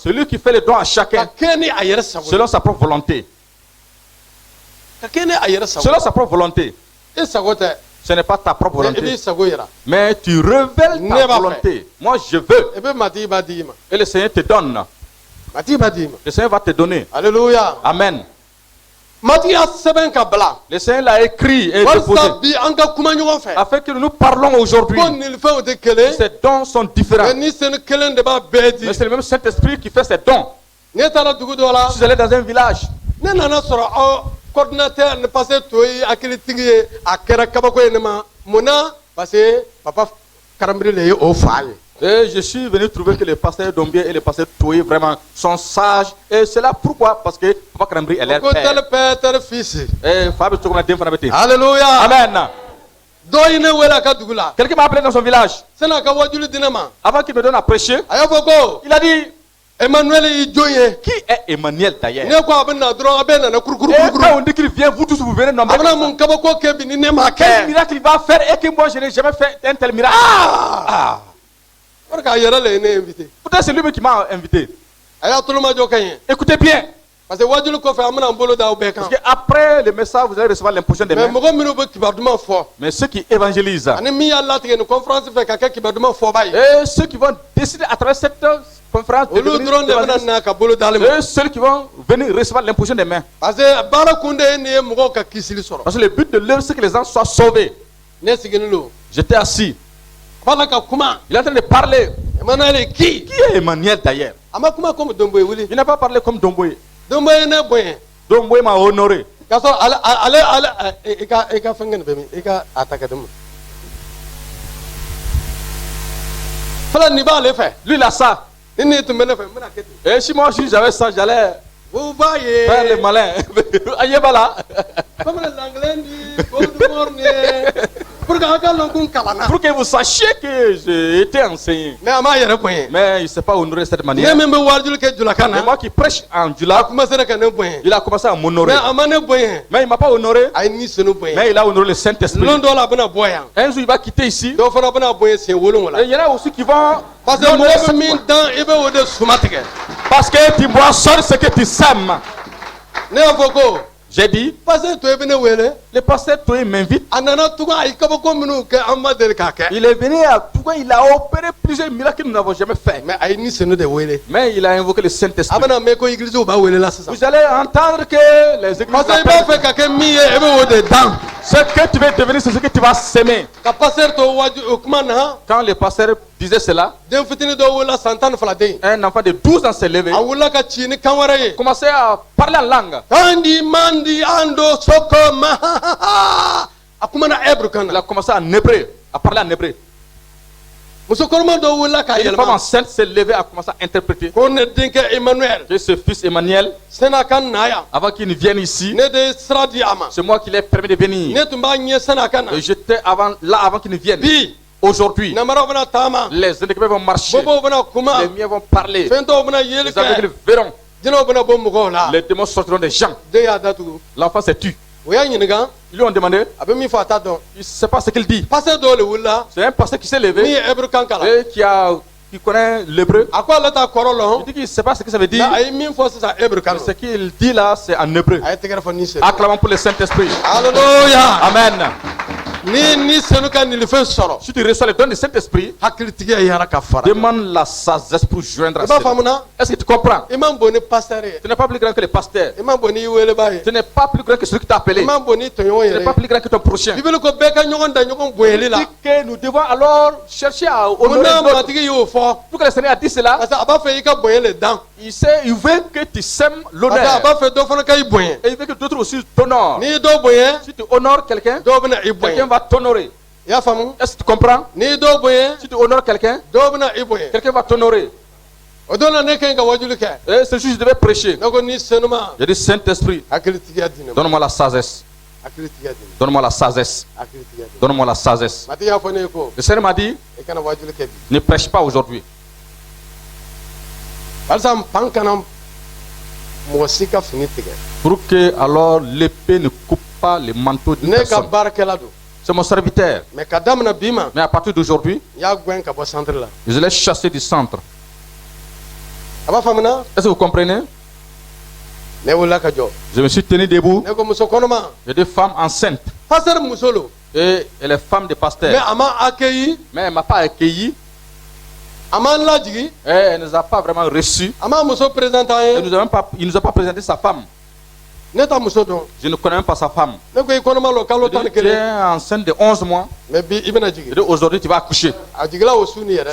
celui qui fait le don à chacun selon sa propre volonté. Selon sa propre volonté. Ce n'est pas ta propre volonté. Mais tu révèles ta volonté. Moi, je veux. Et le Seigneur te donne. Le Seigneur va te donner. Alléluia. Amen. Le Seigneur l'a écrit et déposé afin que nous parlons aujourd'hui. Ces dons sont différents. Mais c'est le même Saint-Esprit qui fait ces dons. Je suis allé dans un village. Et je suis venu trouver que les pasteurs Dombier et les pasteurs Toye vraiment sont sages. Et c'est là pourquoi? Parce que Papa Karambri est leur père. Et Fabio Tchokouna Dem Fanabete. Alléluia. Amen. Quelqu'un m'a appelé dans son village. Avant qu'il me donne à prêcher, il a dit Emmanuel, qui est Emmanuel d'ailleurs? Et quand on dit qu'il vient, vous tous vous venez nommer. Quel miracle il va faire et que moi je n'ai jamais fait un tel miracle. Peut-être c'est lui qui m'a invité. Écoutez bien. Parce que après le message, vous allez recevoir l'imposition des mains. Mais ceux qui évangélisent, et ceux qui vont décider à travers cette conférence, et ceux qui vont venir recevoir l'imposition des mains. Parce que le but de l'œuvre, c'est que les gens soient sauvés. J'étais assis. Il est en train de parler. Qui est Emmanuel d'ailleurs? Il n'a pas parlé comme Domboye. Domboye m'a honoré. Lui, il a ça. Et si moi j'avais ça, j'allais faire le malin. Aïe, voilà. Pour que vous sachiez que j'ai été enseigné. Mais il ne s'est pas honoré de cette manière. Mais moi qui prêche en Djula, il a commencé à m'honorer. Mais il ne m'a pas honoré. Mais il a honoré le Saint-Esprit. Un jour il va quitter ici. Et il y en a aussi qui vont... Parce que tu moissonnes ce que tu sèmes. J'ai dit, le pasteur Toye m'invite. Il est venu à Touga, il a opéré plusieurs miracles que nous n'avons jamais fait. Mais il a invoqué le Saint-Esprit. Vous allez entendre que les églises... Ce que tu veux devenir, c'est ce que tu vas s'aimer. Quand le pasteur disait cela, un enfant de 12 ans s'est levé, commençait à parler en langue. Il a commencé en hébreu, à parler en hébreu. Une femme enceinte s'est levée, a commencé à interpréter. Que ce fils Emmanuel, avant qu'il ne vienne ici, c'est moi qui l'ai permis de venir. Et j'étais avant qu'il ne vienne. Aujourd'hui, les handicapés vont marcher, les miens vont parler, les aveugles verront, les démons sortiront des gens. L'enfant s'est tué. Ils lui ont demandé, il ne sait pas ce qu'il dit. C'est un pasteur qui s'est levé et qui connaît l'hébreu. Il dit qu'il ne sait pas ce que ça veut dire. Ce qu'il dit là, c'est en hébreu. Acclamons pour le Saint-Esprit. Alléluia. Amen. Si tu reçois le don du Saint-Esprit, demande la sagesse pour joindre à cela. Est-ce que tu comprends? Tu n'es pas plus grand que le pasteur. Tu n'es pas plus grand que celui qui t'a appelé. Tu n'es pas plus grand que ton prochain. Il dit que nous devons alors chercher à honorer l'autre. Pour que le Seigneur a dit cela, il veut que tu sèmes l'honneur. Et il veut que d'autres aussi t'honorent. Si tu honores quelqu'un, quelqu'un va t'honorer. Est-ce que tu comprends? Si tu honores quelqu'un, quelqu'un va t'honorer. Et ce jour, je devais prêcher. J'ai dit, Saint-Esprit, donne-moi la sagesse. Donne-moi la sagesse. Donne-moi la sagesse. Le Seigneur m'a dit, ne prêche pas aujourd'hui. Pour que alors l'épée ne coupe pas les manteaux de personne. C'est mon serviteur. Mais à partir d'aujourd'hui, je l'ai chassé du centre. Est-ce que vous comprenez? Je me suis tenu debout. J'ai des femmes enceintes. Et elle est femme de pasteur. Mais elle ne m'a pas accueilli. Et elle ne nous a pas vraiment reçus. Il ne nous a pas présenté sa femme. Je ne connais même pas sa femme. Tu es enceinte de 11 mois. Et aujourd'hui, tu vas accoucher.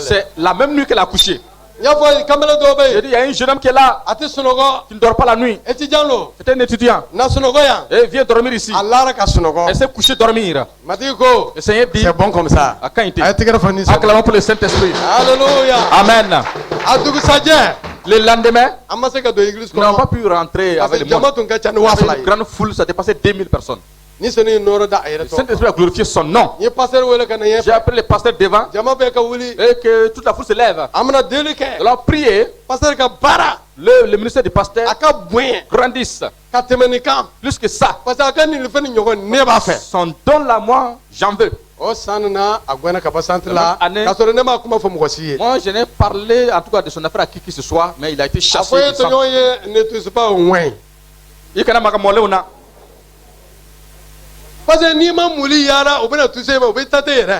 C'est la même nuit qu'elle a accouché. Il y a un jeune homme qui est là, qui ne dort pas la nuit. C'est un étudiant. Et vient dormir ici. Elle s'est couchée dormir. Le Seigneur dit, c'est bon comme ça. Acclamons pour le Saint-Esprit. Alléluia. Amen. Le lendemain, nous n'avons pas pu rentrer avec le monde. Une grande foule, ça dépassait 2000 personnes. Le Saint-Esprit a glorifié son nom. J'ai appelé le pasteur devant et que toute la foule se lève. Nous allons prier. Le ministère du pasteur grandisse. Plus que ça. Son don là, moi, j'en veux. Moi, je n'ai parlé en tout cas de son affaire à qui que ce soit, mais il a été chassé.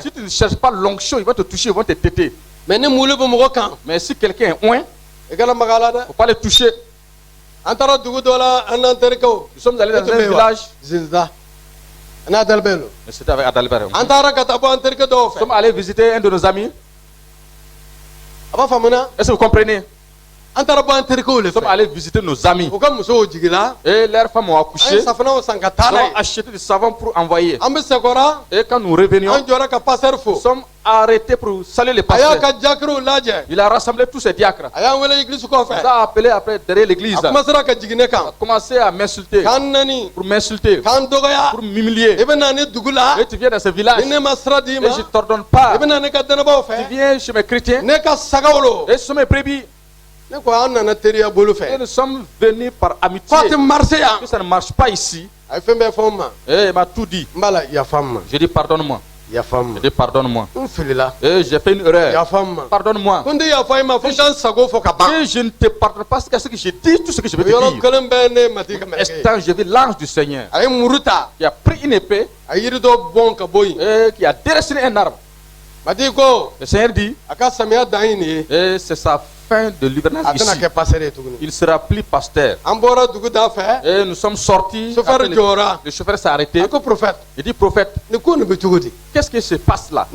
Si tu ne cherches pas l'onction, ils vont te toucher, ils vont te téter. Mais si quelqu'un est oint, il ne faut pas le toucher. Nous sommes allés dans un village. Mais c'était avec Adalbert. Nous sommes allés visiter un de nos amis. Est-ce que vous comprenez? Nous sommes allés visiter nos amis. Et leurs femmes ont accouché. Nous avons acheté du savon pour envoyer. Et quand nous revenions, nous sommes arrêtés pour saluer les pasteurs. Il a rassemblé tous ces diacres. Il a appelé après derrière l'église. Il a commencé à m'insulter. Pour m'insulter. Pour m'humilier. Et tu viens dans ce village. Et je ne t'ordonne pas. Tu viens chez mes chrétiens. Et ce sont mes brebis. Et nous sommes venus par amitié. Que ça ne marche pas ici. Et il m'a tout dit. J'ai dit pardonne-moi. J'ai dit pardonne-moi. Et j'ai fait une erreur. Pardonne-moi. Et je ne te pardonne pas parce que j'ai dit tout ce que je vais te dire. Instant, j'ai vu l'ange du Seigneur qui a pris une épée et qui a déraciné un arbre. Le Seigneur dit, et c'est sa fin de l'hivernage ici. Il sera plus pasteur. Et nous sommes sortis. Le chauffeur s'est arrêté. Il dit, prophète, qu'est-ce qui se passe là?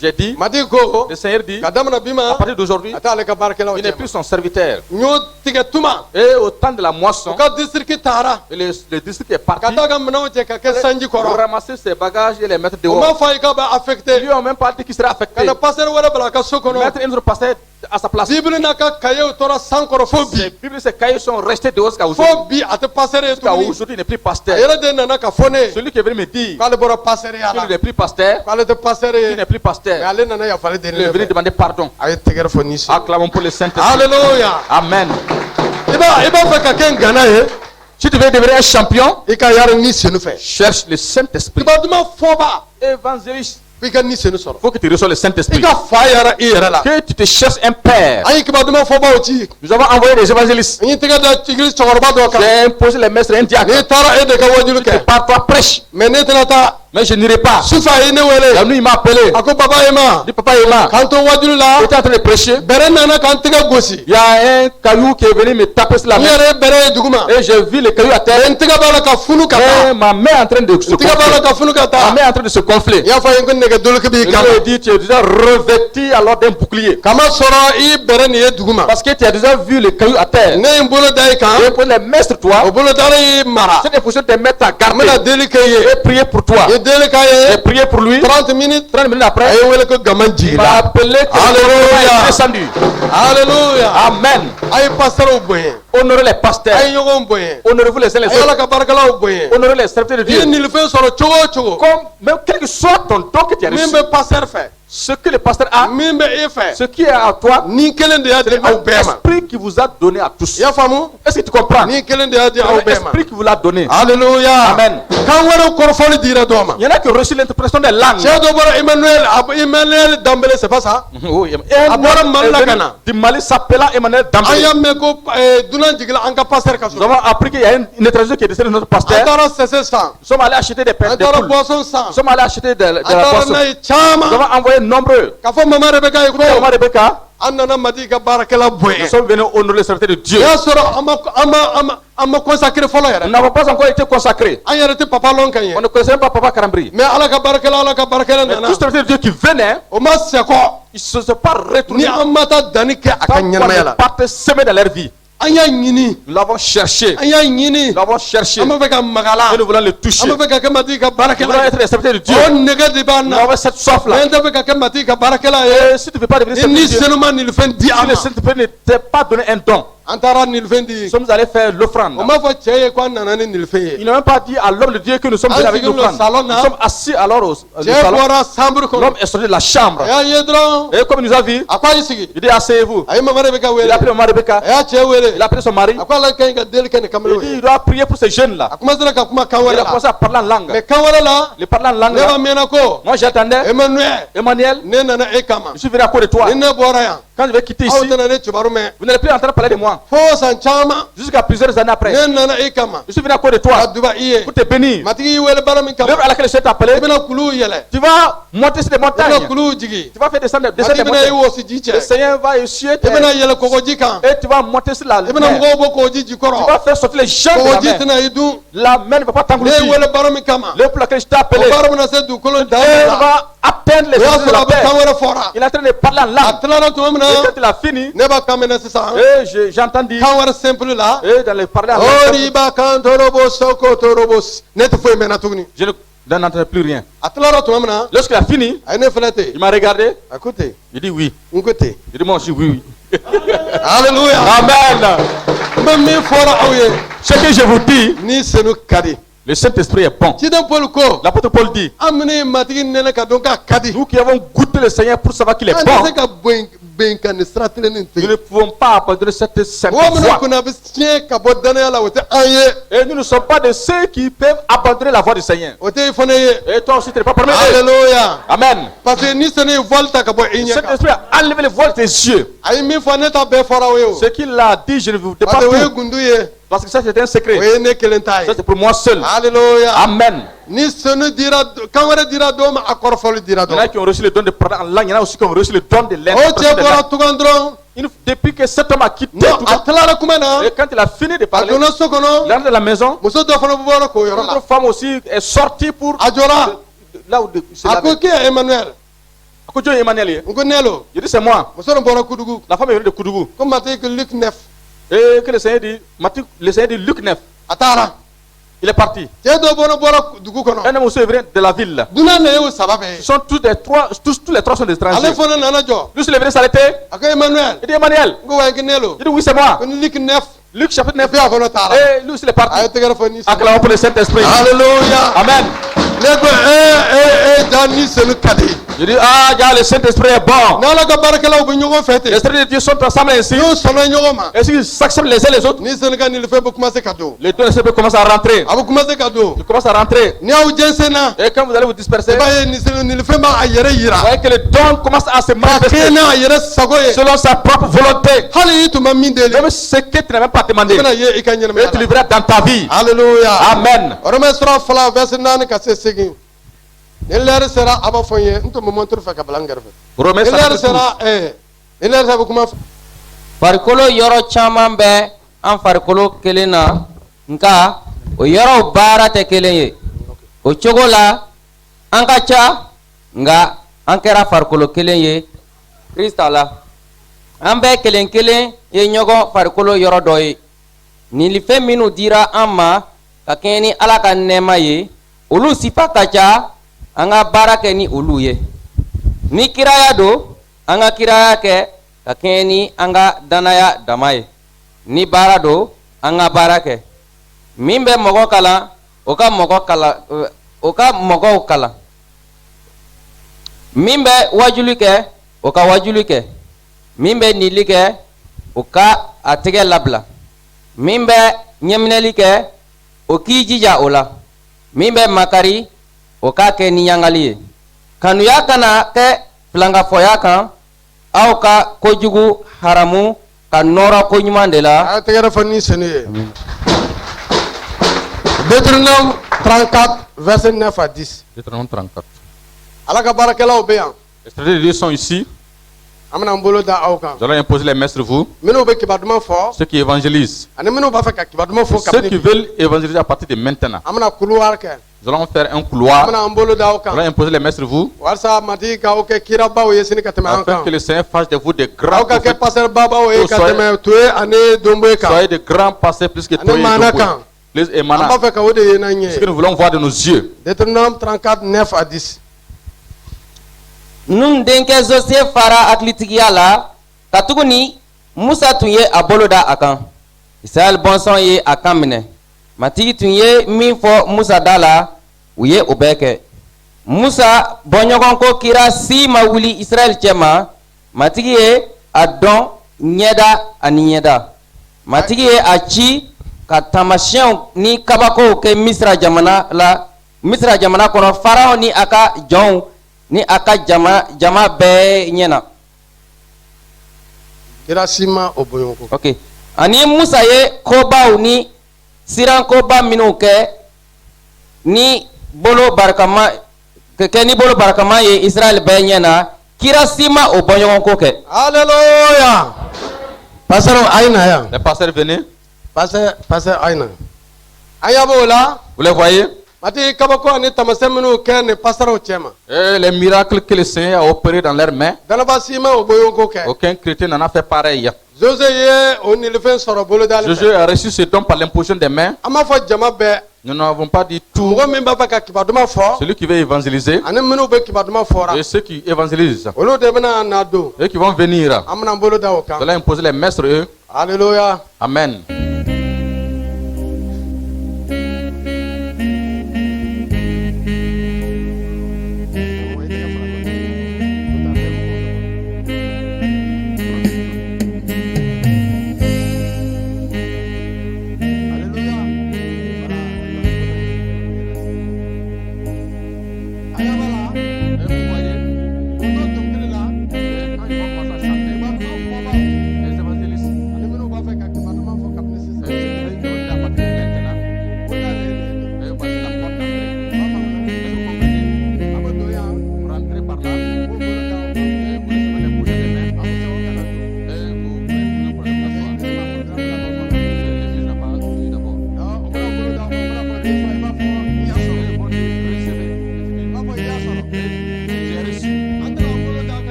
J'ai dit, le Seigneur dit, à partir d'aujourd'hui, il n'est plus son serviteur. Et au temps de la moisson, le district est parti pour ramasser ses bagages et les mettre dehors. Lui, on n'a même pas dit qu'il serait affecté. Mettre un autre pasteur à sa place. Les Bibles, ces cahiers sont restés dehors jusqu'à aujourd'hui. Jusqu'à aujourd'hui, il n'est plus pasteur. Celui qui est venu me dire qu'il n'est plus pasteur, qu'il n'est plus pasteur, il est venu demander pardon. Acclamons pour le Saint-Esprit. Alléluia. Amen. Si tu veux devenir un champion, cherche le Saint-Esprit. Évangéliste. Il faut que tu reçoives le Saint-Esprit. Que tu te cherches un père. Nous avons envoyé des évangélistes. J'ai imposé les maîtres un diacre. Que par toi prêche. Mais je n'irai pas. La nuit, il m'a appelé. Il dit, papa Emma, quand tu étais en train de prêcher, il y a un caillou qui est venu me taper sur la main. Et j'ai vu le caillou à terre. Et ma main est en train de se gonfler. Ma main est en train de se gonfler. Il lui a dit, tu es déjà revêtu alors d'un bouclier. Parce que tu as déjà vu le caillou à terre. Et pour les mettre sur toi, c'est des positions de te mettre à garder. Et prier pour toi. J'ai prié pour lui. 30 minutes après, il m'a appelé. Alléluia. Descendu. Alléluia. Amen. Honorez les pasteurs. Honorez-vous les uns les autres. Honorez les serviteurs de Dieu. Même quel que soit ton don que tu as reçu, ce que le pasteur a, ce qui est à toi, c'est l'esprit qui vous a donné à tous. Est-ce que tu comprends? L'esprit qui vous l'a donné. Alléluia. Amen. Il y en a qui ont reçu l'interprétation des langues. Emmanuel Dambélé, c'est pas ça? Oui. Du Mali s'appela Emmanuel Dambélé. Nous avons appris qu'il y a une étranger qui est décédé de notre pasteur. Nous sommes allés acheter des pains, des poules. Nous sommes allés acheter de la boisson. Nous avons envoyé nombreux. Maman Rebecca, nous sommes venus honorer le serviteur de Dieu. Nous n'avons pas encore été consacrés. On ne connaissait même pas Papa Karambri. Mais tout serviteur de Dieu qui venait, ils ne se sont pas retournés. Ils partent semer dans leur vie. Nous l'avons cherché. Nous l'avons cherché. Et nous voulons le toucher. Nous voulons être les serviteurs de Dieu. Nous avons cette soif-là. Et si tu ne veux pas devenir serviteur de Dieu, si le Saint-Esprit ne t'a pas donné un don, nous sommes allés faire l'offrande. Il n'a même pas dit à l'homme de Dieu que nous sommes venus avec l'offrande. Nous sommes assis alors au salon. L'homme est sorti de la chambre. Et comme il nous a vu, il dit asseyez-vous. Il a appelé maman Rebecca. Il a appelé son mari. Il dit il doit prier pour ces jeunes-là. Il a commencé à parler en langue. Il parlait en langue. Moi j'attendais. Emmanuel, je suis venu à cause de toi. Quand je vais quitter ici, vous n'allez plus entendre parler de moi. Jusqu'à plusieurs années après, je suis venu à cause de toi pour te bénir. L'œuvre à laquelle je t'ai appelé, tu vas monter sur des montagnes. Tu vas faire descendre des montagnes. Le Seigneur va essuyer tes... Et tu vas monter sur la mer. Tu vas faire sortir les gens de la mer. La mer ne va pas t'engloutir. L'œuvre pour laquelle je t'ai appelé, elle va atteindre les choses de la paix. Il est en train de parler en langue. Et quand il a fini, et j'entends dire, et dans les parler en langue, je n'en entends plus rien. Lorsqu'il a fini, il m'a regardé. Il dit oui. Il dit moi aussi oui. Alléluia. Amen. Ce que je vous dis, le Saint-Esprit est bon. L'apôtre Paul dit, nous qui avons goûté le Seigneur pour savoir qu'il est bon, nous ne pouvons pas abandonner cette sainte foi. Et nous ne sommes pas de ceux qui peuvent abandonner la voie du Seigneur. Et toi aussi tu n'es pas parmi eux. Alléluia. Amen. Le Saint-Esprit a enlevé le voile des yeux. Ce qu'il a dit, je ne vous dis pas tout. Parce que ça c'est un secret. Ça c'est pour moi seul. Alléluia. Amen. Il y en a qui ont reçu le don de parler en langue. Il y en a aussi qui ont reçu le don de l'interprétation de langue. Depuis que cet homme a quitté tout et quand il a fini de parler, il est dans la maison. Notre femme aussi est sortie pour là où c'est Emmanuel. Il dit c'est moi. La femme est venue de Koudougou. Et que le Seigneur dit Luc 9. Il est parti. Un homme aussi vient de la ville. Ce sont tous les trois sont des étrangers. Lui, il est venu s'arrêter. Il dit Emmanuel. Il dit oui, c'est moi. Luc chapitre 9. Et lui, il est parti. Acclamons pour le Saint-Esprit. Alléluia. Amen. Je dis, le Saint-Esprit est bon. Les esprits de Dieu sont ensemble ainsi. Et s'ils s'acceptent les uns les autres, les deux esprits commencent à rentrer. Ils commencent à rentrer. Et quand vous allez vous disperser, vous voyez que le don commence à se manifester selon sa propre volonté. Même ce que tu n'as même pas demandé, et tu le verras dans ta vie. Alléluia. Amen. Farikolo yɔrɔ caman bɛ an farikolo kelen na nka o yɔrɔw baara tɛ kelen ye o cogo la an ka ca nka an kɛra farikolo kelen ye Krista la an bɛɛ kelen kelen ye ɲɔgɔn farikolo yɔrɔ dɔ ye nilifɛn minnu dira an ma ka kɛɲɛ ni Ala ka nɛɛma ye olu sifa ka ca an ka baara kɛ ni olu ye ni kiraya don an ka kiraya kɛ ka kɛɲɛ ni an ka danaya dama ye ni baara don an ka baara kɛ min bɛ mɔgɔ kalan o ka mɔgɔw kalan min bɛ wajuli kɛ o ka wajuli kɛ min bɛ nili kɛ o ka a tɛgɛ labila min bɛ ɲɛminɛli kɛ o k'i jija o la min bɛ makari o k'a kɛ ni ɲangali ye kanuya kana kɛ filangafɔya kan aw ka kojugu haramu ka nɔrɔ koɲuman de la. Deutéronome 34 verset 9 à 10. Deutéronome 34. Ala ka baarakɛlaw bɛ yan. Les stratégies de Dieu sont ici. An bɛna n bolo da aw kan. Nous allons imposer les mains sur vous. Minnu bɛ kibaduman fɔ. Ceux qui évangélisent. Ani minnu b'a fɛ ka kibaduman fɔ. Ceux qui veulent évangéliser à partir de maintenant. An bɛna couloir kɛ. Nous allons faire un couloir. An bɛna n bolo da aw kan. Nous allons imposer les mains sur vous. Walasa matigi ka aw kɛ kirabaw ye sini ka tɛmɛ an kan. Afin que le Seigneur fasse de vous des grands aw ka kɛ pasteur babaw ye ka tɛmɛ Toye ani Domboye kan. Soyez de grands pasteurs plus que Toye et Domboye. Plus et Mana. An b'a fɛ ka o de ye n'an ye. Ce que nous voulons voir de nos yeux. Deutéronome 34 9 à 10. Nun denkɛ Zose fara hakilitigiya la katuguni Musa tun ye a bolo da a kan Israel bɔnsɔn ye a kan minɛ matigi tun ye min fɔ Musa da la u ye o bɛɛ kɛ Musa bɔɲɔgɔnko kira si ma wuli Israel cɛma matigi ye a dɔn ɲɛda ani ɲɛda matigi ye a ci ka taamasiyɛnw ni kabakow kɛ Misira jamana kɔnɔ Faraon ni a ka jɔnw ni a ka jama bɛɛ ɲɛna. Kira si ma o boɲɔgɔnko. Ok. Ani Musa ye kobaw ni sirankoba minnu kɛ ni bolo barikama ye Israel bɛɛ ɲɛna kira si ma o boɲɔgɔnko kɛ. Alléluia. Pasteur Aïna yan. Les pasteurs venez. Pasteur Aïna. An y'a b'o la. Vous les voyez? Et les miracles que le Seigneur a opérés dans leurs mains, aucun chrétien n'en a fait pareil. Jésus a reçu ce don par l'imposition des mains. Nous n'avons pas dit tout. Celui qui veut évangéliser et ceux qui évangélisent, ceux qui vont venir, nous allons imposer les mains sur eux. Alléluia. Amen.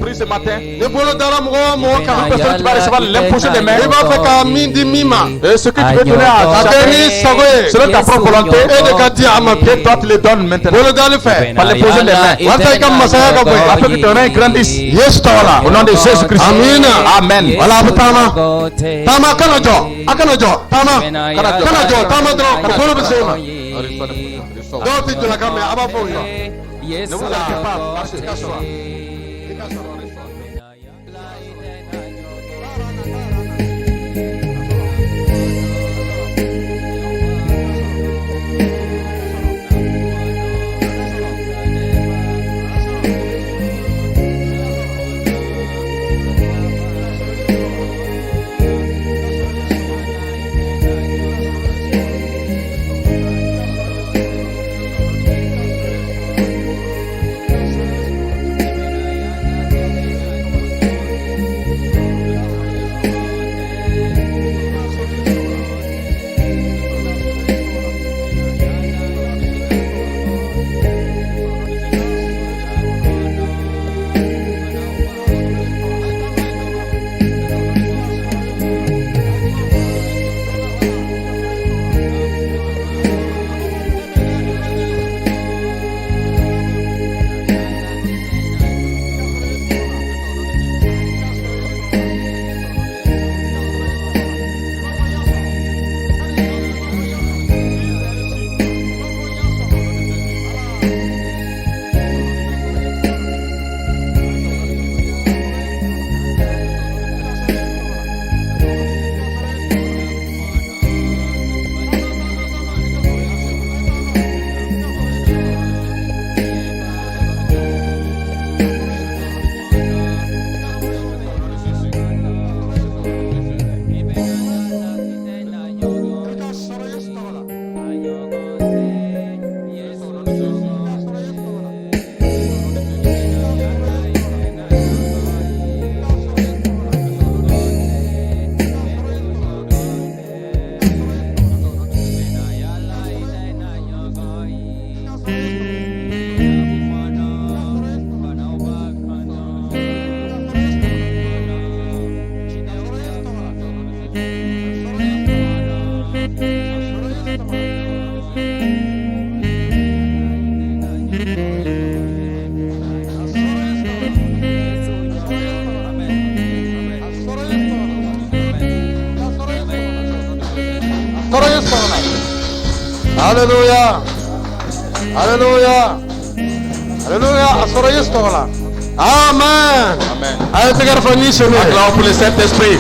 Prie ce matin. Personne qui va recevoir l'imposition des mains. Et ce que tu veux donner à chacun, selon ta propre volonté, et toi tu le donnes maintenant. Par l'imposition des mains. Afin que ton règne grandisse. Au nom de Jésus Christ. Amen. Ne vous inquiétez pas, parce que Alléluia. Alléluia. Alléluia. Amen. Amen. Allez, Acclamons pour le Saint-Esprit.